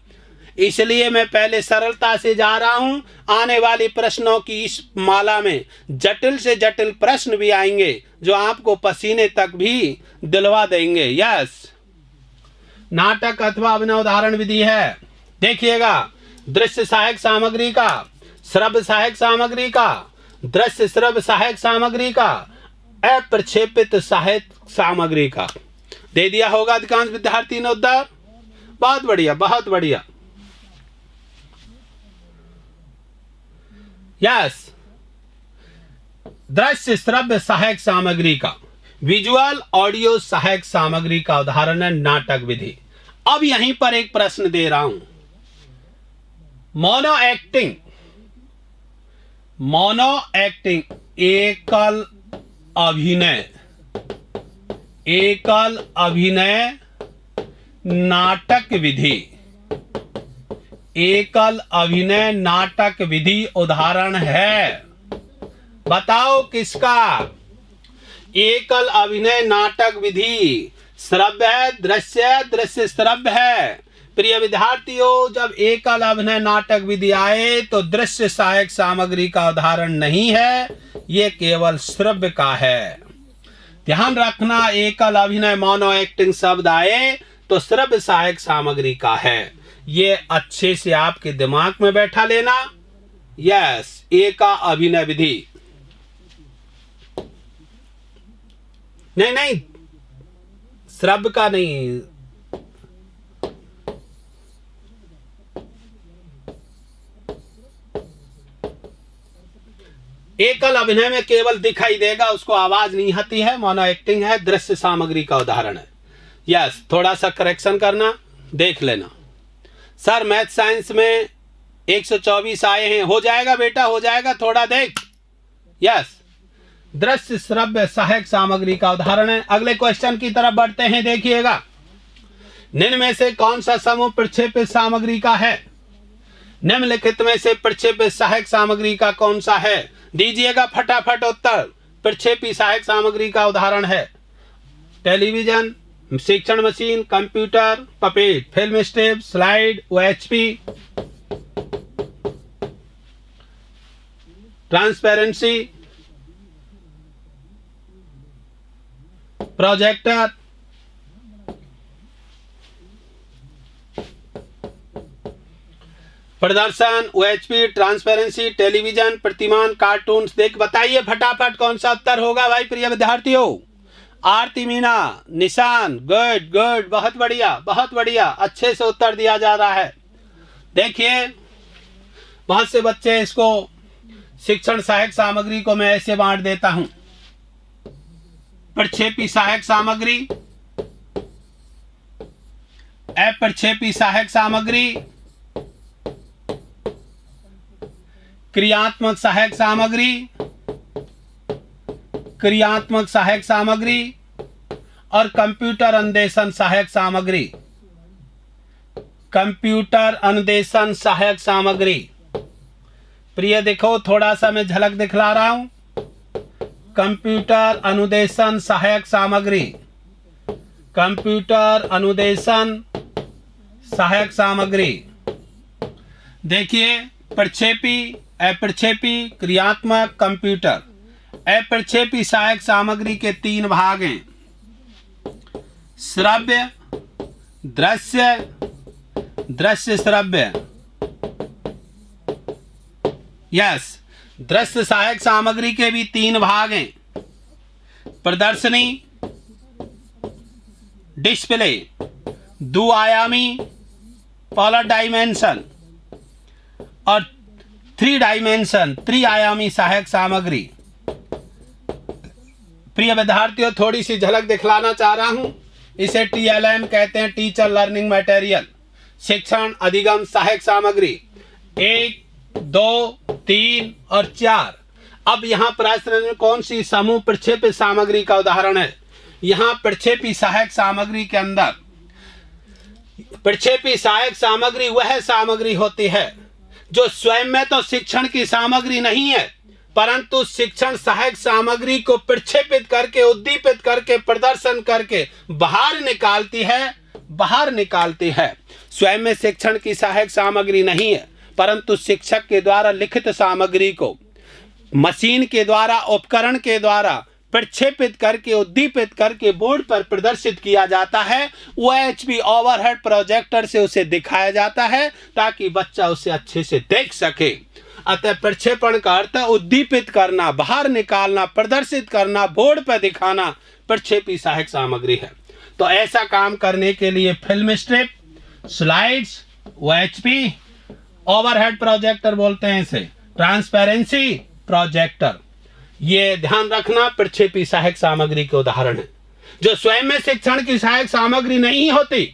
A: इसलिए मैं पहले सरलता से जा रहा हूं। आने वाली प्रश्नों की इस माला में जटिल से जटिल प्रश्न भी आएंगे, जो आपको पसीने तक भी दिलवा देंगे। यस, नाटक अथवा अभिनय उदाहरण विधि है। देखिएगा, दृश्य सहायक सामग्री का, श्रव्य सहायक सामग्री का, दृश्य श्रव्य सहायक सामग्री का, अप्रक्षेपित सहायक सामग्री का। दे दिया होगा अधिकांश विद्यार्थी ने उत्तर। बहुत बढ़िया, बहुत बढ़िया। यस, दृश्य श्रव्य सहायक सामग्री का, विजुअल ऑडियो सहायक सामग्री का उदाहरण है नाटक विधि। अब यहीं पर एक प्रश्न दे रहा हूं। मोनो एक्टिंग, मोनो एक्टिंग, एकल अभिनय, एकल अभिनय नाटक विधि, एकल अभिनय नाटक विधि उदाहरण है। बताओ किसका? एकल अभिनय नाटक विधि श्रव्य है, दृश्य, दृश्य श्रव्य है। प्रिय विद्यार्थियों, जब एकल अभिनय नाटक विधि आए तो दृश्य सहायक सामग्री का उदाहरण नहीं है, ये केवल श्रव्य का है। ध्यान रखना, एकल अभिनय मोनो एक्टिंग शब्द आए तो श्रव्य सहायक सामग्री का है। ये अच्छे से आपके दिमाग में बैठा लेना। यस, एका अभिनय विधि, नहीं नहीं, श्रव्य का नहीं। एकल अभिनय में केवल दिखाई देगा, उसको आवाज नहीं आती है, मोनो एक्टिंग है, दृश्य सामग्री का उदाहरण है। यस, थोड़ा सा करेक्शन करना, देख लेना। सर मैथ साइंस में 124 आए हैं, हो जाएगा बेटा, हो जाएगा, थोड़ा देख। यस, दृश्य श्रव्य सहायक सामग्री का उदाहरण है। अगले क्वेश्चन की तरफ बढ़ते हैं, देखिएगा। निम्न में से कौन सा समूह प्रक्षेपित सामग्री का है? निम्नलिखित में से प्रक्षेपित सहायक सामग्री का कौन सा है? दीजिएगा फटाफट उत्तर। प्रक्षेपी सहायक सामग्री का उदाहरण है टेलीविजन, शिक्षण machine, computer, puppet, film strip, slide, OHP, transparency, projector, प्रदर्शन, OHP, ट्रांसपेरेंसी, टेलीविजन, प्रतिमान, कार्टून। देख बताइए फटाफट कौन सा उत्तर होगा भाई प्रिय विद्यार्थियों। आरती मीना, निशान, गुड गुड, बहुत बढ़िया बहुत बढ़िया, अच्छे से उत्तर दिया जा रहा है। देखिए बहुत से बच्चे इसको शिक्षण सहायक सामग्री को मैं ऐसे बांट देता हूं। प्रक्षेपी सहायक सामग्री, अप्रक्षेपी सहायक सामग्री, क्रियात्मक सहायक सामग्री, क्रियात्मक सहायक सामग्री और कंप्यूटर अनुदेशन सहायक सामग्री। कंप्यूटर अनुदेशन सहायक सामग्री। प्रिय देखो, थोड़ा सा मैं झलक दिखला रहा हूं। कंप्यूटर अनुदेशन सहायक सामग्री, कंप्यूटर अनुदेशन सहायक सामग्री। देखिए प्रक्षेपी, अप्रक्षेपी, क्रियात्मक, कंप्यूटर। अप्रक्षेपी सहायक सामग्री के 3 भाग हैं, श्रव्य, दृश्य, दृश्य श्रव्य। यस, दृश्य सहायक सामग्री के भी 3 भाग हैं, प्रदर्शनी, डिस्प्ले, 2 आयामी, पॉलर डायमेंशन, और 3 डायमेंशन, 3 आयामी सहायक सामग्री। प्रिय विद्यार्थियों, थोड़ी सी झलक दिखलाना चाह रहा हूं। इसे TLM कहते हैं, टीचर लर्निंग मटेरियल, शिक्षण अधिगम सहायक सामग्री। 1, 2, 3 और 4। अब यहाँ प्रश्न में कौन सी समूह प्रक्षेपित सामग्री का उदाहरण है? यहाँ प्रक्षेपी सहायक सामग्री के अंदर, प्रक्षेपी सहायक सामग्री वह सामग्री होती है जो स्वयं में तो शिक्षण की सामग्री नहीं है, परंतु शिक्षण सहायक सामग्री को प्रक्षेपित करके, उद्दीपित करके, प्रदर्शन करके बाहर निकालती है। स्वयं में शिक्षण की सहायक सामग्री नहीं है, परंतु शिक्षक के द्वारा लिखित सामग्री को मशीन के द्वारा, उपकरण के द्वारा प्रक्षेपित करके, उद्दीपित करके बोर्ड पर प्रदर्शित किया जाता है। OHP ओवरहेड प्रोजेक्टर से उसे दिखाया जाता है ताकि बच्चा उसे अच्छे से देख सके। अतः प्रक्षेपण का अर्थ उद्दीपित करना, बाहर निकालना, प्रदर्शित करना, बोर्ड पर दिखाना प्रक्षेपी सहायक सामग्री है। तो ऐसा काम करने के लिए film strip, slides, OHP, overhead projector बोलते हैं इसे, ट्रांसपेरेंसी प्रोजेक्टर, ये ध्यान रखना प्रक्षेपी सहायक सामग्री के उदाहरण है, जो स्वयं में शिक्षण की सहायक सामग्री नहीं होती,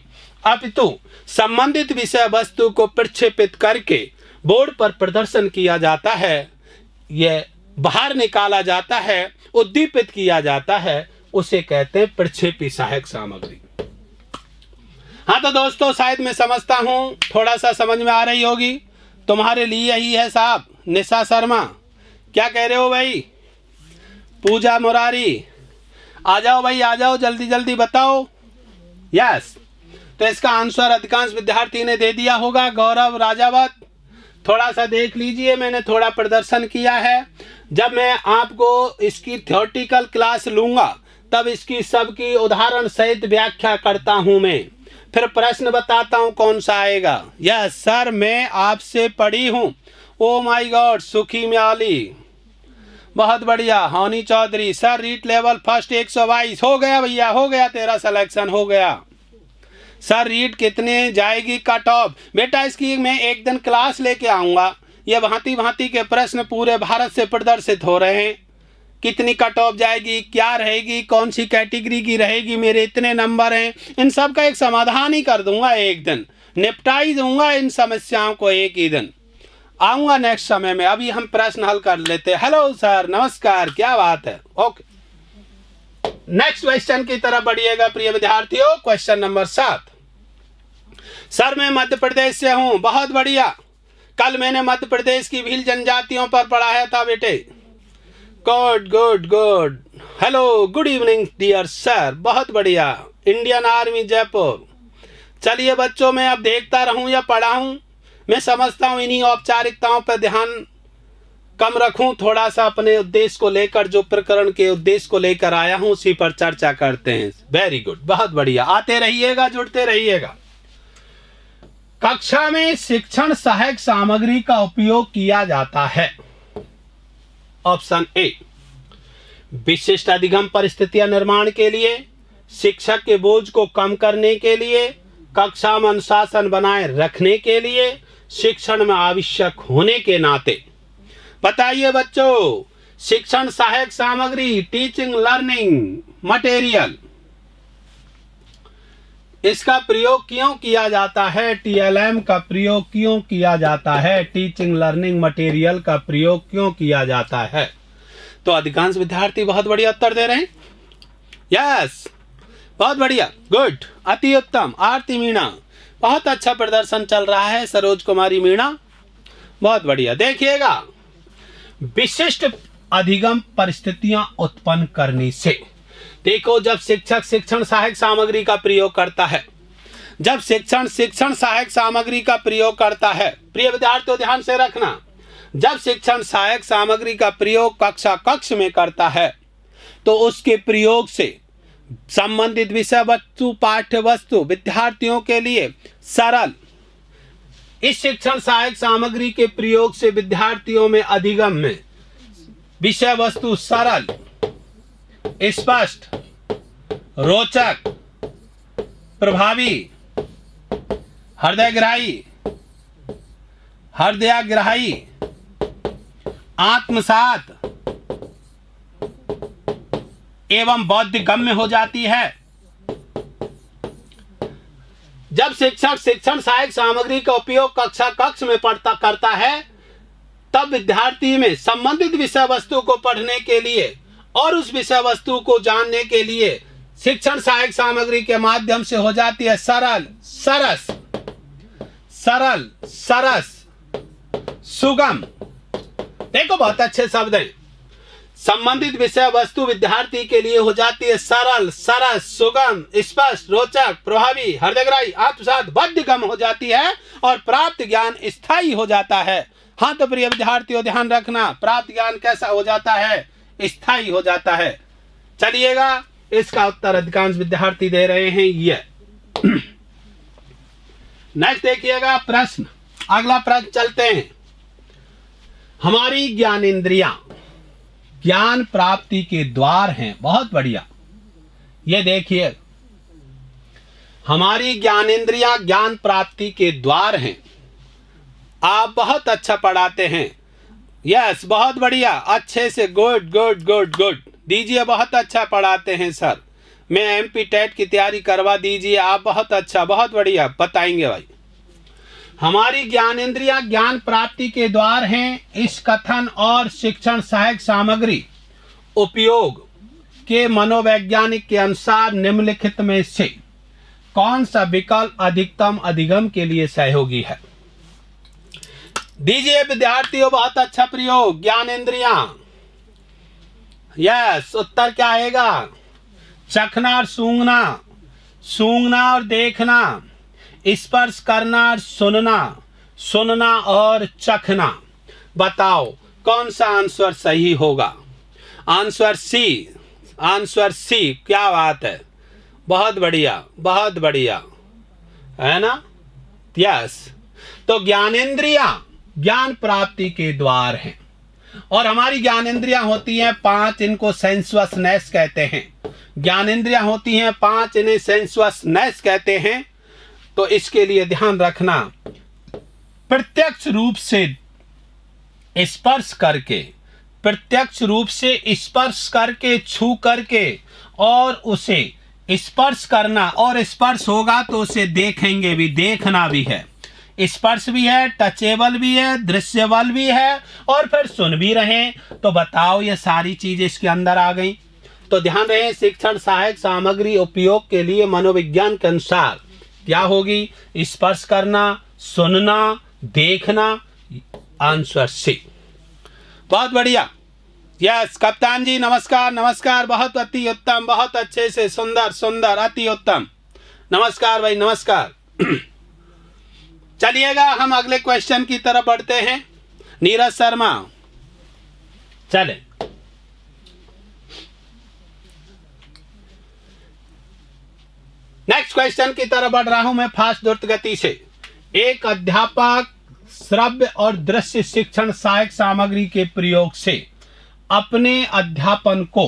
A: अपितु संबंधित विषय वस्तु को प्रक्षेपित करके बोर्ड पर प्रदर्शन किया जाता है, यह बाहर निकाला जाता है, उद्दीपित किया जाता है, उसे कहते हैं प्रक्षेपी सहायक सामग्री। हाँ तो दोस्तों, शायद मैं समझता हूं थोड़ा सा समझ में आ रही होगी। तुम्हारे लिए ही है साहब। निशा शर्मा, क्या कह रहे हो भाई? पूजा मुरारी, आ जाओ भाई, आ जाओ, जल्दी जल्दी बताओ। यस, तो इसका आंसर अधिकांश विद्यार्थी ने दे दिया होगा। गौरव राजावत, थोड़ा सा देख लीजिए, मैंने थोड़ा प्रदर्शन किया है। जब मैं आपको इसकी थ्योरेटिकल क्लास लूंगा तब इसकी सबकी उदाहरण सहित व्याख्या करता हूं मैं, फिर प्रश्न बताता हूं कौन सा आएगा। यस सर, मैं आपसे पढ़ी हूं। ओ माय गॉड, सुखी म्याली, बहुत बढ़िया। Honi Chaudhary, sir REET level first 122 हो गया भैया, हो गया, तेरा सिलेक्शन हो गया। सर रीट कितने जाएगी कट ऑफ? बेटा इसकी मैं एक दिन क्लास लेके आऊँगा, ये भांति भांति के प्रश्न पूरे भारत से प्रदर्शित हो रहे हैं। कितनी कट ऑफ जाएगी, क्या रहेगी, कौन सी कैटेगरी की रहेगी, मेरे इतने नंबर हैं, इन सब का एक समाधान ही कर दूंगा। एक दिन निपटा ही दूंगा इन समस्याओं को, एक ही दिन आऊंगा नेक्स्ट समय में। अभी हम प्रश्न हल कर लेते हैं। हेलो सर, नमस्कार, क्या बात है। ओके, नेक्स्ट क्वेश्चन की तरफ बढ़िएगा प्रिय विद्यार्थियों। Question number 7। सर मैं मध्य प्रदेश से हूं। बहुत बढ़िया, कल मैंने मध्य प्रदेश की भील जनजातियों पर पढ़ाया था बेटे। Good good good. Hello, good evening dear sir. बहुत बढ़िया। Indian Army Jaipur. चलिए बच्चों, मैं अब देखता रहूं या पढ़ाऊं, मैं समझता हूं इन्हीं औपचारिकताओं पर ध्यान कम रखूं, थोड़ा सा अपने उद्देश्य को लेकर, जो प्रकरण के उद्देश्य को लेकर आया हूं उसी पर चर्चा करते हैं। वेरी गुड, बहुत बढ़िया। आते रहिएगा, जुड़ते रहिएगा। कक्षा में शिक्षण सहायक सामग्री का उपयोग किया जाता है। ऑप्शन ए, विशिष्ट अधिगम परिस्थितियां निर्माण के लिए, शिक्षक के बोझ को कम करने के लिए, कक्षा में अनुशासन बनाए रखने के लिए, शिक्षण में आवश्यक होने के नाते। बताइए बच्चों, शिक्षण सहायक सामग्री, टीचिंग लर्निंग मटेरियल, इसका प्रयोग क्यों किया जाता है? टीएलएम का प्रयोग क्यों किया जाता है? टीचिंग लर्निंग मटेरियल का प्रयोग क्यों किया जाता है? तो अधिकांश विद्यार्थी बहुत बढ़िया उत्तर दे रहे हैं। यस, बहुत बढ़िया, गुड, अति उत्तम। आरती मीणा, बहुत अच्छा प्रदर्शन चल रहा है। सरोज कुमारी मीणा, बहुत बढ़िया। देखिएगा, विशिष्ट अधिगम परिस्थितियां उत्पन्न करने से, देखो जब शिक्षक शिक्षण सहायक सामग्री का प्रयोग करता है, जब शिक्षण सहायक सामग्री का प्रयोग करता है, प्रिय विद्यार्थियों ध्यान से रखना, जब शिक्षण सहायक सामग्री का प्रयोग कक्ष में करता है तो उसके प्रयोग से संबंधित विषय वस्तु, पाठ्य वस्तु विद्यार्थियों के लिए सरल, इस शिक्षण सहायक सामग्री के प्रयोग से विद्यार्थियों में अधिगम में विषय वस्तु सरल, स्पष्ट, रोचक, प्रभावी, हृदयग्राही, आत्मसात एवं बोधगम्य हो जाती है। जब शिक्षक शिक्षण सहायक सामग्री का उपयोग कक्ष में करता है, तब विद्यार्थी में संबंधित विषय वस्तु को पढ़ने के लिए और उस विषय वस्तु को जानने के लिए शिक्षण सहायक सामग्री के माध्यम से हो जाती है सरल, सरस, सुगम। देखो बहुत अच्छे शब्द हैं। संबंधित विषय वस्तु विद्यार्थी के लिए हो जाती है सरल, सरस, सुगम, स्पष्ट, रोचक, प्रभावी, हृदयग्राही, आत्मसात, बोधगम्य हो जाती है और प्राप्त ज्ञान स्थायी हो जाता है। हाँ तो प्रिय विद्यार्थियों ध्यान रखना, प्राप्त ज्ञान कैसा हो जाता है? स्थायी हो जाता है। चलिएगा, इसका उत्तर अधिकांश विद्यार्थी दे रहे हैं ये। नेक्स्ट देखिएगा प्रश्न, अगला प्रश्न चलते हैं। हमारी ज्ञानेंद्रियां ज्ञान प्राप्ति के द्वार हैं। बहुत बढ़िया, ये देखिए, हमारी ज्ञानेंद्रियां ज्ञान प्राप्ति के द्वार हैं। आप बहुत अच्छा पढ़ाते हैं। यस, बहुत बढ़िया, अच्छे से, गुड गुड गुड गुड दीजिए। बहुत अच्छा पढ़ाते हैं सर, मैं एमपी टेट की तैयारी करवा दीजिए आप। बहुत अच्छा, बहुत बढ़िया बताएंगे भाई। हमारी ज्ञानेंद्रियां ज्ञान प्राप्ति के द्वार हैं। इस कथन और शिक्षण सहायक सामग्री उपयोग के मनोवैज्ञानिक के अनुसार निम्नलिखित में से कौन सा विकल्प अधिकतम अधिगम के लिए सहयोगी है? दीजिए विद्यार्थियों, बहुत अच्छा प्रयोग। ज्ञानेंद्रियां, यस, उत्तर क्या आएगा? चखना और सूंघना, सूंघना और देखना, स्पर्श करना और सुनना, सुनना और चखना। बताओ कौन सा आंसर सही होगा? Answer C, answer C. क्या बात है, बहुत बढ़िया, बहुत बढ़िया, है ना? यस, तो ज्ञानेंद्रियां ज्ञान प्राप्ति के द्वार हैं और हमारी ज्ञानेंद्रियां होती हैं 5, इनको सेंसुअसनेस कहते हैं। ज्ञानेंद्रियां होती हैं 5, इन्हें सेंसुअसनेस कहते हैं। तो इसके लिए ध्यान रखना, प्रत्यक्ष रूप से स्पर्श करके, प्रत्यक्ष रूप से स्पर्श करके, छू करके, और उसे स्पर्श करना, और स्पर्श होगा तो उसे देखेंगे भी, देखना भी है। स्पर्श भी है, टचेबल भी है, दृश्यबल भी है, और फिर सुन भी रहे। तो बताओ ये सारी चीजें इसके अंदर आ गई। तो ध्यान रहे, शिक्षण सहायक सामग्री उपयोग के लिए मनोविज्ञान के अनुसार क्या होगी? स्पर्श करना, सुनना, देखना। Answer C. बहुत बढ़िया। यस कप्तान जी, नमस्कार नमस्कार, बहुत अति उत्तम, बहुत अच्छे से, सुंदर सुंदर, अति उत्तम। नमस्कार भाई, नमस्कार। चलिएगा हम अगले क्वेश्चन की तरफ बढ़ते हैं। नीरज शर्मा, चले। नेक्स्ट क्वेश्चन की तरफ बढ़ रहा हूं मैं फास्ट द्रुत गति से। एक अध्यापक श्रव्य और दृश्य शिक्षण सहायक सामग्री के प्रयोग से अपने अध्यापन को,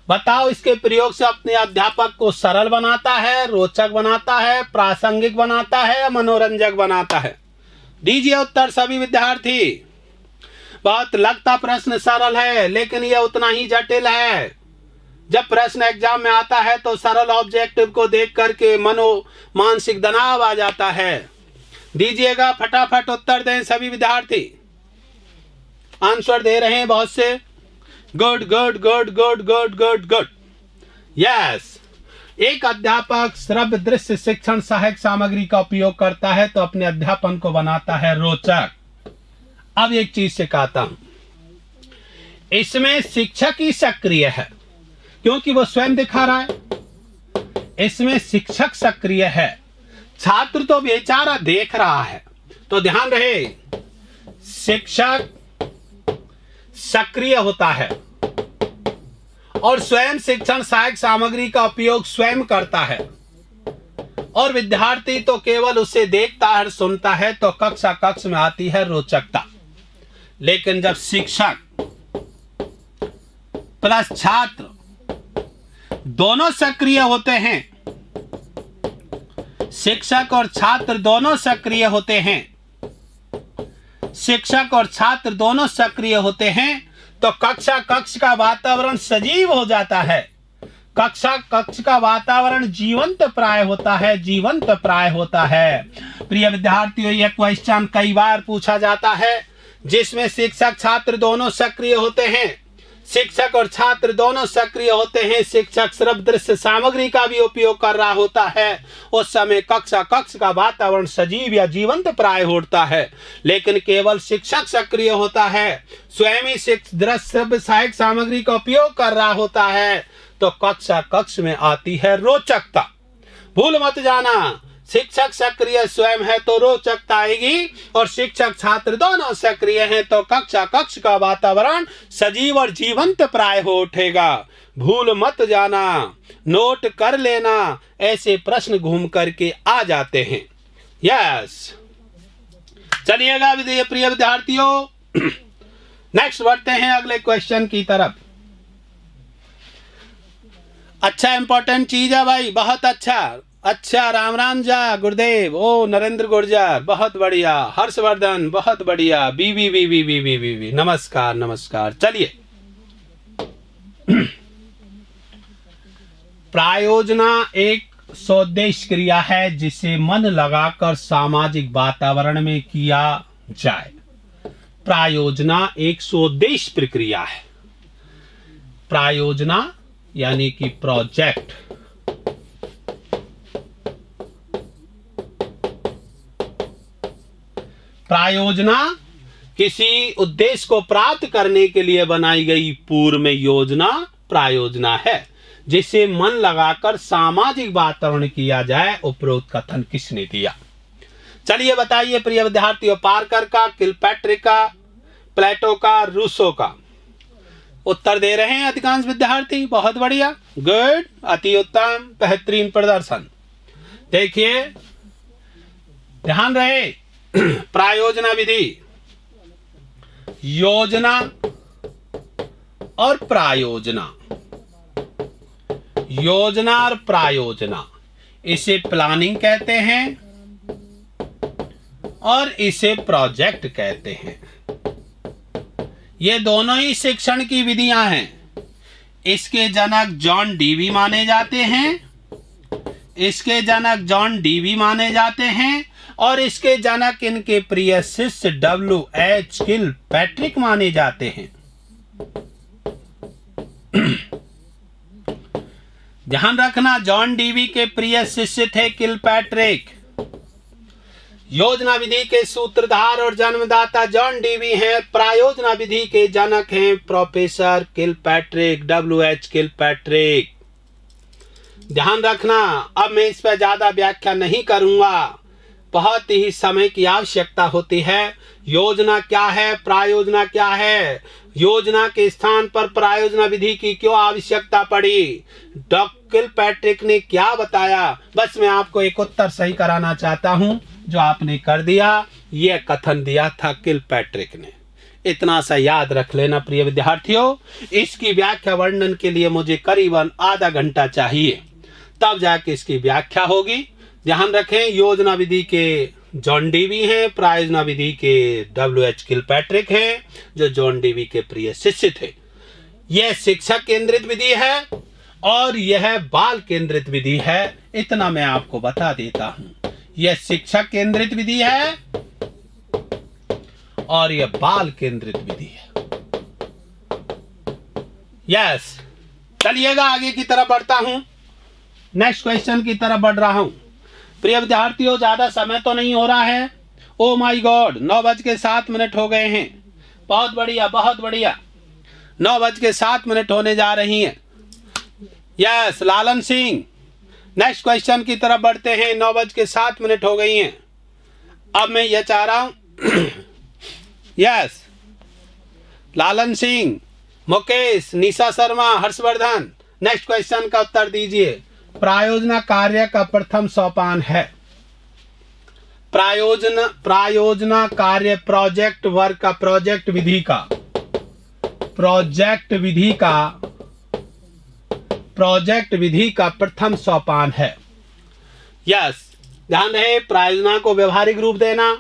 A: बताओ इसके प्रयोग से अपने अध्यापक को सरल बनाता है, रोचक बनाता है, प्रासंगिक बनाता है या मनोरंजक बनाता है? दीजिए उत्तर सभी विद्यार्थी। बहुत लगता प्रश्न सरल है, लेकिन यह उतना ही जटिल है। जब प्रश्न एग्जाम में आता है तो सरल ऑब्जेक्टिव को देख करके मानसिक तनाव आ जाता है। दीजिएगा, फटाफट उत्तर दें सभी विद्यार्थी। आंसर दे रहे हैं बहुत से। Good good good good good good good. Yes, एक अध्यापक श्रव्य दृश्य शिक्षण सहायक सामग्री का उपयोग करता है तो अपने अध्यापन को बनाता है रोचक। अब एक चीज से कहता हूं, इसमें शिक्षक ही सक्रिय है क्योंकि वो स्वयं दिखा रहा है। इसमें शिक्षक सक्रिय है, छात्र तो बेचारा देख रहा है। तो ध्यान रहे, शिक्षक सक्रिय होता है और स्वयं शिक्षण सहायक सामग्री का उपयोग स्वयं करता है, और विद्यार्थी तो केवल उसे देखता है, सुनता है। तो कक्ष में आती है रोचकता। लेकिन जब शिक्षक प्लस छात्र दोनों सक्रिय होते हैं, शिक्षक और छात्र दोनों सक्रिय होते हैं, शिक्षक और छात्र दोनों सक्रिय होते हैं, तो कक्ष का वातावरण सजीव हो जाता है। कक्ष का वातावरण जीवंत प्राय होता है, जीवंत प्राय होता है। प्रिय विद्यार्थियों, यह क्वेश्चन कई बार पूछा जाता है जिसमें शिक्षक छात्र दोनों सक्रिय होते हैं। शिक्षक और छात्र दोनों सक्रिय होते हैं, शिक्षक श्रव्य दृश्य सामग्री का भी उपयोग कर रहा होता है। उस समय कक्ष का वातावरण सजीव या जीवंत प्राय होता है। लेकिन केवल शिक्षक सक्रिय होता है, स्वयं ही श्रव्य सहायक सामग्री का उपयोग कर रहा होता है, तो कक्ष में आती है रोचकता। भूल मत जाना, शिक्षक सक्रिय स्वयं है तो रोचकता आएगी, और शिक्षक छात्र दोनों सक्रिय हैं तो कक्ष का वातावरण सजीव और जीवंत प्राय हो उठेगा। भूल मत जाना, नोट कर लेना, ऐसे प्रश्न घूम करके आ जाते हैं। यस, चलिएगा प्रिय विद्यार्थियों, नेक्स्ट बढ़ते हैं अगले क्वेश्चन की तरफ। अच्छा, इंपॉर्टेंट चीज है भाई, बहुत अच्छा। राम जा गुरुदेव, ओ नरेंद्र गुर्जर, बहुत बढ़िया। हर्षवर्धन, बहुत बढ़िया। बी नमस्कार नमस्कार। चलिए, प्रायोजना एक स्वोद्देश्य क्रिया है जिसे मन लगाकर सामाजिक वातावरण में किया जाए। प्रायोजना एक स्वोद्देश्य प्रक्रिया है। प्रायोजना यानी कि प्रोजेक्ट। प्रायोजना किसी उद्देश्य को प्राप्त करने के लिए बनाई गई पूर्व में योजना प्रायोजना है, जिसे मन लगाकर सामाजिक वातावरण किया जाए। उपरोक्त कथन किसने दिया? चलिए बताइए प्रिय विद्यार्थियों, पार्कर का, किलपैट्रिक का, प्लेटो का, रूसो का? उत्तर दे रहे हैं अधिकांश विद्यार्थी। बहुत बढ़िया, गुड, अति उत्तम, बेहतरीन प्रदर्शन। देखिए, ध्यान रहे, प्रायोजना विधि, योजना और प्रायोजना, योजना और प्रायोजना, इसे प्लानिंग कहते हैं और इसे प्रोजेक्ट कहते हैं। ये दोनों ही शिक्षण की विधियां हैं। इसके जनक जॉन डीवी माने जाते हैं, इसके जनक जॉन डीवी माने जाते हैं, और इसके जनक इनके प्रिय शिष्य W.H. किलपैट्रिक माने जाते हैं। ध्यान रखना, जॉन डीवी के प्रिय शिष्य थे किलपैट्रिक। योजना विधि के सूत्रधार और जन्मदाता जॉन डीवी हैं। प्रायोजना विधि के जनक हैं प्रोफेसर किलपैट्रिक, W.H. किलपैट्रिक। ध्यान रखना, अब मैं इस पर ज्यादा व्याख्या नहीं करूंगा, बहुत ही समय की आवश्यकता होती है। योजना क्या है, प्रायोजना क्या है, योजना के स्थान पर प्रायोजना विधि की क्यों आवश्यकता पड़ी, डॉक्टर किलपैट्रिक ने क्या बताया, बस मैं आपको एक उत्तर सही कराना चाहता हूं जो आपने कर दिया। यह कथन दिया था किलपैट्रिक ने। इतना सा याद रख लेना प्रिय विद्यार्थियों। इसकी व्याख्या वर्णन के लिए मुझे करीबन आधा घंटा चाहिए, तब जाके इसकी व्याख्या होगी। ध्यान रखें, योजना विधि के जॉन डीवी हैं, प्रायोजना विधि के W.H. किलपैट्रिक हैं, जो जॉन डीवी के प्रिय शिष्य थे। यह शिक्षक केंद्रित विधि है और यह बाल केंद्रित विधि है। इतना मैं आपको बता देता हूं, यह शिक्षक केंद्रित विधि है और यह बाल केंद्रित विधि है। यस, चलिएगा आगे की तरफ बढ़ता हूं, नेक्स्ट क्वेश्चन की तरफ बढ़ रहा हूं। प्रिय विद्यार्थियों, ज्यादा समय तो नहीं हो रहा है। ओ माय गॉड, 9:07 हो गए हैं। बहुत बढ़िया, बहुत बढ़िया, 9:07 होने जा रही हैं। यस, लालन सिंह, नेक्स्ट क्वेश्चन की तरफ बढ़ते हैं। 9:07 हो गई हैं। अब मैं यह चाह रहा हूं यस, लालन सिंह, मुकेश, निशा शर्मा, हर्षवर्धन, नेक्स्ट क्वेश्चन का उत्तर दीजिए। प्रायोजना कार्य का प्रथम सोपान है। प्रायोजना कार्य प्रोजेक्ट वर्क का, प्रोजेक्ट विधि का प्रथम सोपान है। यस, ध्यान रहे, प्रायोजना को व्यवहारिक रूप देना,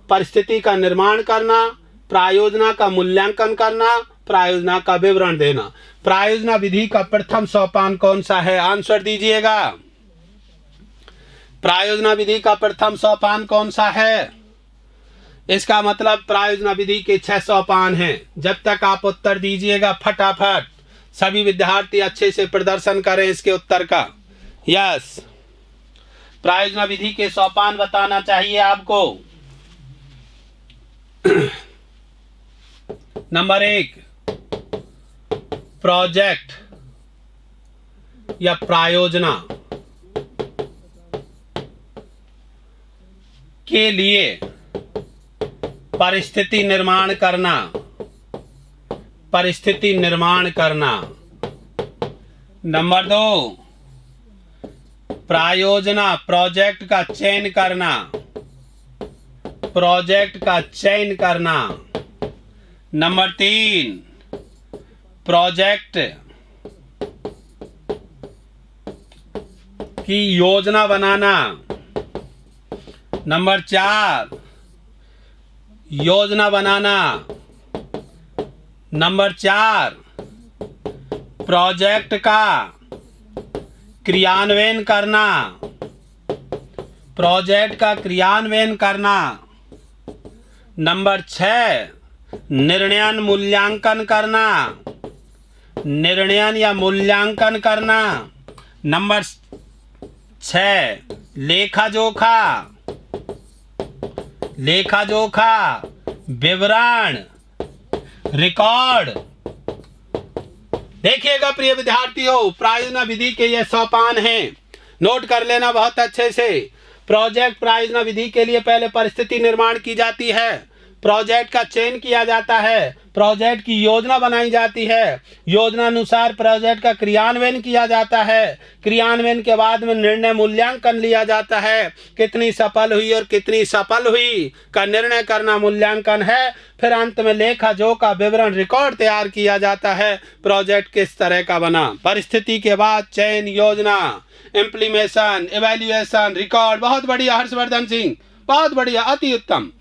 A: परिस्थिति का निर्माण करना, प्रायोजना का मूल्यांकन करना, प्रायोजना का विवरण देना। प्रायोजना विधि का प्रथम सोपान कौन सा है, आंसर दीजिएगा। प्रायोजना विधि का प्रथम सोपान कौन सा है? इसका मतलब प्रायोजना विधि के 6 सोपान हैं। जब तक आप उत्तर दीजिएगा फटाफट, सभी विद्यार्थी अच्छे से प्रदर्शन करें इसके उत्तर का। यस, प्रायोजना विधि के सोपान बताना चाहिए आपको। नंबर 1, प्रोजेक्ट या प्रायोजना के लिए परिस्थिति निर्माण करना। नंबर 2, प्रायोजना प्रोजेक्ट का चयन करना। नंबर 3, प्रोजेक्ट की योजना बनाना। नंबर 4, योजना बनाना। नंबर 4, प्रोजेक्ट का क्रियान्वयन करना। नंबर 6, निर्णय या मूल्यांकन करना। नंबर 6, लेखा जोखा, विवरण, रिकॉर्ड। देखिएगा प्रिय विद्यार्थियों, प्रायोजना विधि के ये सोपान हैं, नोट कर लेना बहुत अच्छे से। प्रोजेक्ट प्रायोजना विधि के लिए पहले परिस्थिति निर्माण की जाती है, प्रोजेक्ट का चयन किया जाता है, प्रोजेक्ट की योजना बनाई जाती है, योजना अनुसार प्रोजेक्ट का क्रियान्वयन किया जाता है, क्रियान्वयन के बाद में निर्णय मूल्यांकन लिया जाता है, कितनी सफल हुई और कितनी सफल हुई का निर्णय करना मूल्यांकन है। फिर अंत में लेखा जोखा, विवरण, रिकॉर्ड तैयार किया जाता है, प्रोजेक्ट किस तरह का बना। परिस्थिति के बाद चयन, योजना, इम्प्लीमेशन, इवैल्यूएशन, रिकॉर्ड। बहुत बढ़िया हर्षवर्धन सिंह, बहुत बढ़िया, अति उत्तम,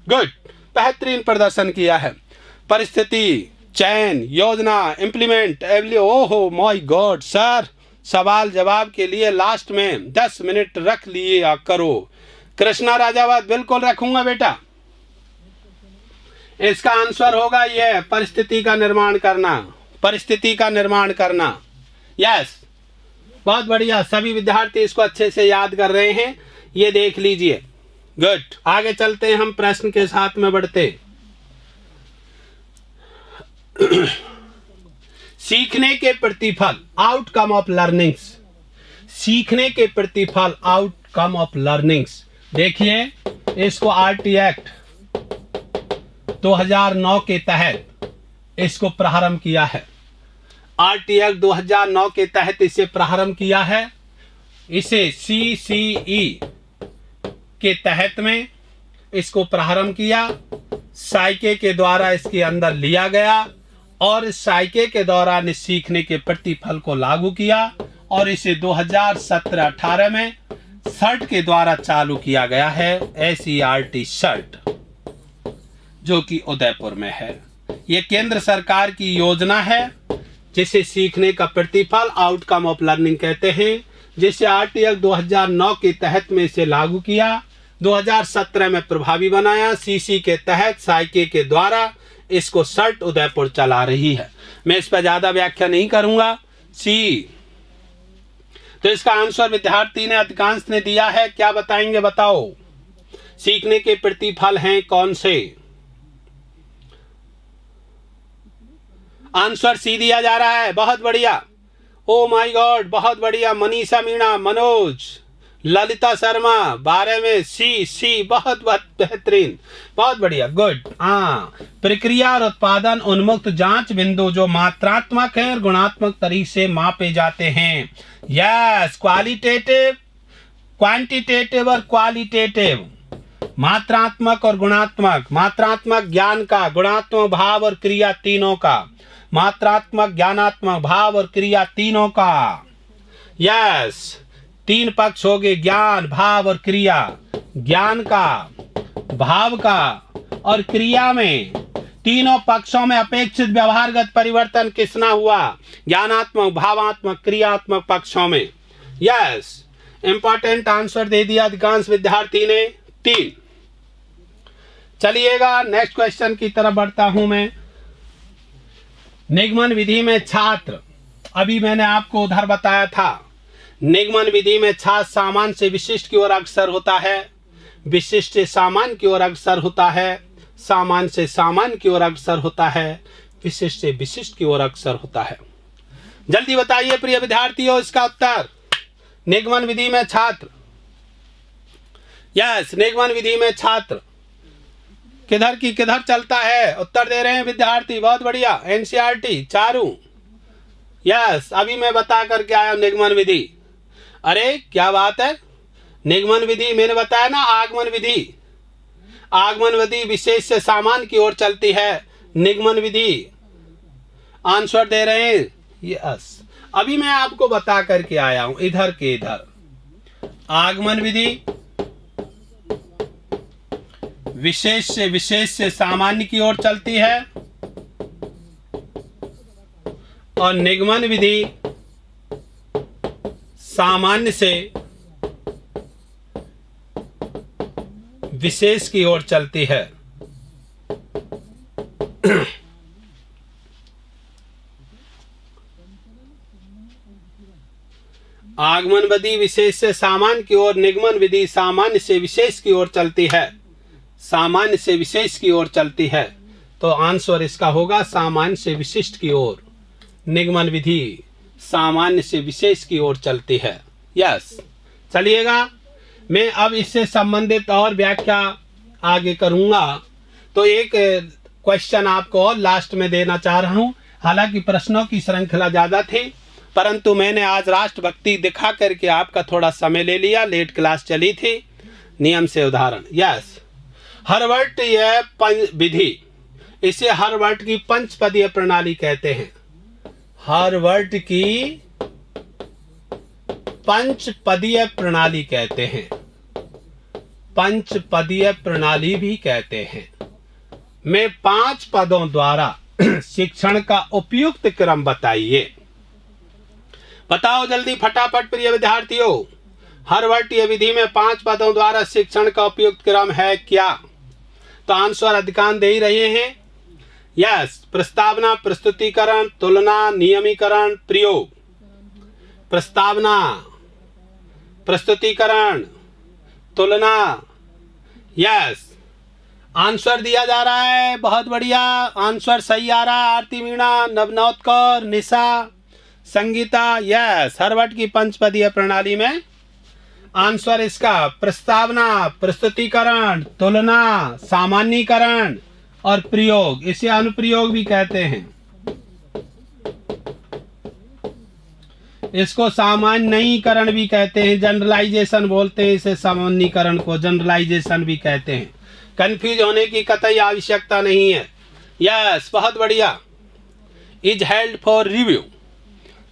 A: गुड, बेहतरीन प्रदर्शन किया है। परिस्थिति, चयन, योजना, इम्प्लीमेंट, ओहो माय गॉड सर, सवाल जवाब के लिए लास्ट में 10 मिनट रख लिया करो। कृष्णा राजावत, बिल्कुल रखूंगा बेटा। इसका आंसर होगा यह, परिस्थिति का निर्माण करना, परिस्थिति का निर्माण करना। यस, बहुत बढ़िया, सभी विद्यार्थी इसको अच्छे से याद कर रहे हैं, ये देख लीजिए। गुड, आगे चलते हैं, हम प्रश्न के साथ में बढ़ते। सीखने के प्रतिफल, आउटकम ऑफ लर्निंग्स, सीखने के प्रतिफल, आउटकम ऑफ लर्निंग्स। देखिए, इसको आरटी एक्ट 2009 के तहत इसको प्रारंभ किया है। आरटी एक्ट 2009 के तहत इसे प्रारंभ किया है। इसे सीसीई के तहत में इसको प्रारंभ किया, साइके के द्वारा इसके अंदर लिया गया और इस साइके के दौरान इस सीखने के प्रतिफल को लागू किया और इसे 2017-18 में सर्ट के द्वारा चालू किया गया है, SERT सर्ट, जो कि उदयपुर में है। यह केंद्र सरकार की योजना है जिसे सीखने का प्रतिफल, आउटकम ऑफ लर्निंग कहते हैं, जिसे आरटी एक्ट 2009 के तहत में इसे लागू किया, 2017 में प्रभावी बनाया। सीसी के तहत साइके के द्वारा इसको सर्ट उदयपुर चला रही है। मैं इस पर ज्यादा व्याख्या नहीं करूंगा। सी, तो इसका आंसर विद्यार्थी ने, अधिकांश ने दिया है। क्या बताएंगे, बताओ, सीखने के प्रतिफल हैं कौन से? आंसर सी दिया जा रहा है, बहुत बढ़िया। ओ माय गॉड, बहुत बढ़िया। मनीषा मीणा, मनोज, ललिता शर्मा, 12 में सी, बहुत बेहतरीन, बहुत बढ़िया, गुड। हाँ, प्रक्रिया और उत्पादन उन्मुक्त जांच बिंदु जो मात्रात्मक है और गुणात्मक तरीके से मापे जाते हैं। यस, क्वालिटेटिव, क्वांटिटेटिव और क्वालिटेटिव, मात्रात्मक और गुणात्मक, मात्रात्मक ज्ञान का, गुणात्मक भाव और क्रिया तीनों का, मात्रात्मक, ज्ञानात्मक, भाव और क्रिया तीनों का। यस, 3 पक्ष हो गए, ज्ञान, भाव और क्रिया। ज्ञान का, भाव का और क्रिया में, तीनों पक्षों में अपेक्षित व्यवहारगत परिवर्तन किसना हुआ? ज्ञानात्मक, भावात्मक, क्रियात्मक पक्षों में। यस, इंपॉर्टेंट आंसर दे दिया अधिकांश विद्यार्थी ने, 3। चलिएगा नेक्स्ट क्वेश्चन की तरफ बढ़ता हूं मैं। निगमन विधि में छात्र, अभी मैंने आपको उधर बताया था, निगमन विधि में छात्र सामान्य से विशिष्ट की ओर अग्रसर होता है, विशिष्ट से सामान्य की ओर अग्रसर होता है, सामान्य से सामान्य की ओर अग्रसर होता है, विशिष्ट से विशिष्ट की ओर अग्रसर होता है। जल्दी बताइए प्रिय विद्यार्थियों इसका उत्तर। निगमन विधि में छात्र, यस, निगमन विधि में छात्र किधर की किधर चलता है? उत्तर दे रहे हैं विद्यार्थी, बहुत बढ़िया। एनसीईआरटी चारू, यस, अभी मैं बता करके आया निगमन विधि। अरे क्या बात है, निगमन विधि मैंने बताया ना, आगमन विधि, आगमन विधि विशेष से सामान्य की ओर चलती है, निगमन विधि आंसर दे रहे हैं, यस। अभी मैं आपको बता करके आया हूं, इधर के इधर आगमन विधि विशेष से सामान्य की ओर चलती है और निगमन विधि सामान्य से विशेष की ओर चलती है। आगमन विधि विशेष से सामान्य की ओर, निगमन विधि सामान्य से विशेष की ओर चलती है, सामान्य से विशेष की ओर चलती है। तो आंसर इसका होगा सामान्य से विशिष्ट की ओर। निगमन विधि सामान्य से विशेष की ओर चलती है। यस, चलिएगा मैं अब इससे संबंधित और व्याख्या आगे करूंगा। तो एक क्वेश्चन आपको और लास्ट में देना चाह रहा हूं। हालांकि प्रश्नों की श्रृंखला ज्यादा थी, परंतु मैंने आज राष्ट्रभक्ति दिखा करके आपका थोड़ा समय ले लिया, लेट क्लास चली थी। नियम से उदाहरण, यस, हर्वर्ट यह विधि, इसे हर्वर्ट की पंचपदीय प्रणाली कहते हैं। हर्वर्ट की पंचपदीय प्रणाली कहते हैं, पंचपदीय प्रणाली भी कहते हैं। में 5 पदों द्वारा शिक्षण का उपयुक्त क्रम बताइए। बताओ जल्दी फटाफट प्रिय विद्यार्थियों। हरवर्टीय विधि में 5 पदों द्वारा शिक्षण का उपयुक्त क्रम है क्या? तो आंसर अधिकांश दे ही रहे हैं। यस, प्रस्तावना, प्रस्तुतिकरण, तुलना, नियमीकरण, प्रयोग। प्रस्तावना, प्रस्तुतिकरण, तुलना। यस, आंसर दिया जा रहा है, बहुत बढ़िया, आंसर सही आ रहा है। आरती मीणा, नवनोत कौर, निशा, संगीता। यस, हरवर्ट की पंचपदीय प्रणाली में आंसर इसका प्रस्तावना, प्रस्तुतिकरण, तुलना, सामान्यीकरण और प्रयोग। इसे अनुप्रयोग भी कहते हैं। इसको सामान्यीकरण भी कहते हैं, जनरलाइजेशन बोलते हैं इसे। सामान्यीकरण को जनरलाइजेशन भी कहते हैं। कंफ्यूज होने की कतई आवश्यकता नहीं है। यस, बहुत बढ़िया। इज हेल्ड फॉर रिव्यू,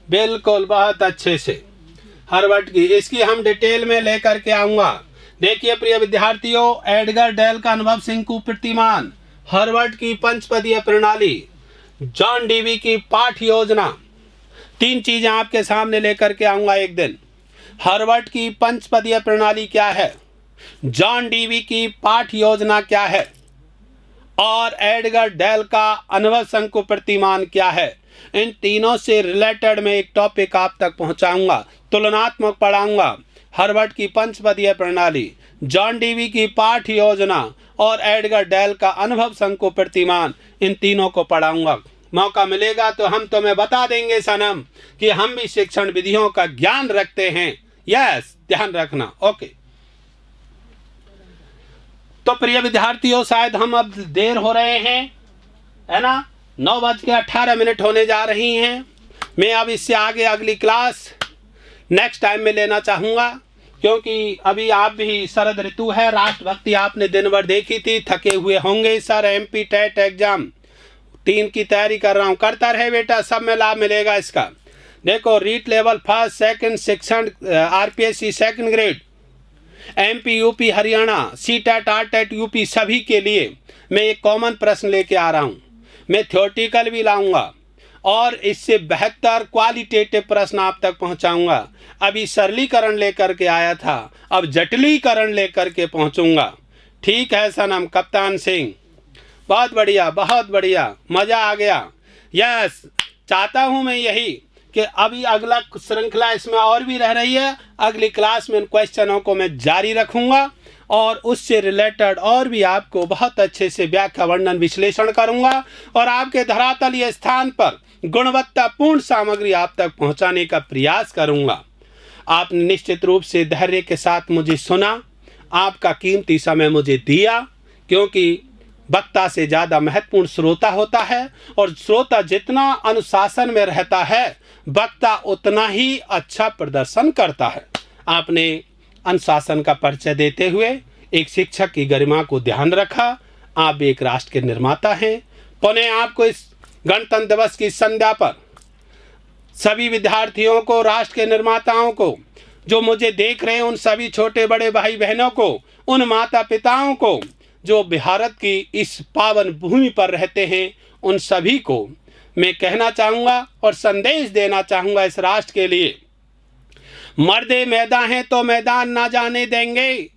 A: बिल्कुल, बहुत अच्छे से। हरवर्ट की इसकी हम डिटेल में लेकर के आऊंगा। देखिए प्रिय विद्यार्थियों, एडगर डेल का अनुभव शंकु प्रतिमान, हरवर्ट की पंचपदीय प्रणाली, जॉन डीवी की पाठ योजना। 3 चीजें आपके सामने लेकर के आऊंगा एक दिन। हरवर्ट की पंचपदीय प्रणाली क्या है, जॉन डीवी की पाठ योजना क्या है, और एडगर डेल का अनुभव शंकु प्रतिमान क्या है। इन तीनों से रिलेटेड मैं एक टॉपिक आप तक पहुंचाऊंगा, तुलनात्मक पढ़ाऊंगा। हरवर्ट की पंचपदीय प्रणाली, जॉन डीवी की पाठ योजना और एडगर डेल का अनुभव शंकु प्रतिमान, इन तीनों को पढ़ाऊंगा। मौका मिलेगा तो हम तुम्हें बता देंगे सनम कि हम भी शिक्षण विधियों का ज्ञान रखते हैं। यस, ध्यान रखना। ओके, तो प्रिय विद्यार्थियों, शायद हम अब देर हो रहे हैं, है ना। 9:18 होने जा रही हैं। मैं अब इससे आगे अगली क्लास नेक्स्ट टाइम में लेना चाहूँगा, क्योंकि अभी आप भी शरद ऋतु है। राष्ट्रभक्ति आपने दिन भर देखी थी, थके हुए होंगे। सर MP टेट एग्जाम 3 की तैयारी कर रहा हूँ। करता रहे बेटा, सब में लाभ मिलेगा इसका। देखो, रीट लेवल फर्स्ट, सेकंड, शिक्षण RPSC second grade, MP UP Haryana, CTET RTET UP सभी के लिए मैं एक कॉमन प्रश्न लेके आ रहा हूँ। मैं थ्योरेटिकल भी लाऊंगा और इससे बेहतर क्वालिटेटिव प्रश्न आप तक पहुंचाऊंगा। अभी सरलीकरण लेकर के आया था, अब जटिलीकरण लेकर के पहुंचूंगा। ठीक है सनम, कप्तान सिंह, बहुत बढ़िया, बहुत बढ़िया, मज़ा आ गया। यस, चाहता हूं मैं यही कि अभी अगला श्रृंखला इसमें और भी रह रही है। अगली क्लास में इन क्वेश्चनों को मैं जारी रखूंगा और उससे रिलेटेड और भी आपको बहुत अच्छे से व्याख्या, वर्णन, विश्लेषण करूंगा और आपके धरातलीय स्थान पर गुणवत्तापूर्ण सामग्री आप तक पहुंचाने का प्रयास करूंगा। आपने निश्चित रूप से धैर्य के साथ मुझे सुना, आपका कीमती समय मुझे दिया, क्योंकि वक्ता से ज़्यादा महत्वपूर्ण श्रोता होता है और श्रोता जितना अनुशासन में रहता है, वक्ता उतना ही अच्छा प्रदर्शन करता है। आपने अनुशासन का परिचय देते हुए एक शिक्षक की गरिमा को ध्यान रखा। आप एक राष्ट्र के निर्माता हैं। पुनः आपको इस गणतंत्र दिवस की संध्या पर सभी विद्यार्थियों को, राष्ट्र के निर्माताओं को, जो मुझे देख रहे हैं, उन सभी छोटे बड़े भाई बहनों को, उन माता पिताओं को जो भारत की इस पावन भूमि पर रहते हैं, उन सभी को मैं कहना चाहूँगा और संदेश देना चाहूँगा इस राष्ट्र के लिए। मर्दे मैदान हैं तो मैदान ना जाने देंगे,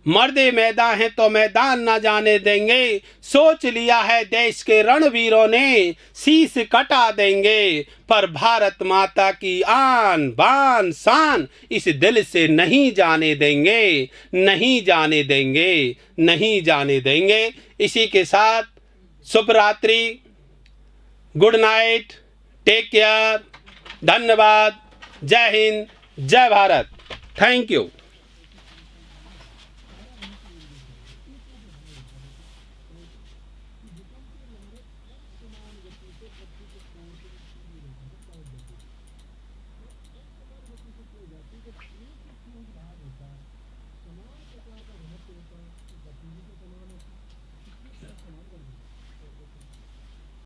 A: मर्दे मैदान हैं तो मैदान ना जाने देंगे। सोच लिया है देश के रणवीरों ने, शीश कटा देंगे, पर भारत माता की आन बान शान इस दिल से नहीं जाने देंगे, नहीं जाने देंगे, नहीं जाने देंगे। इसी के साथ शुभ रात्रि, गुड नाइट, टेक केयर, धन्यवाद, जय हिंद, जय भारत, थैंक यू।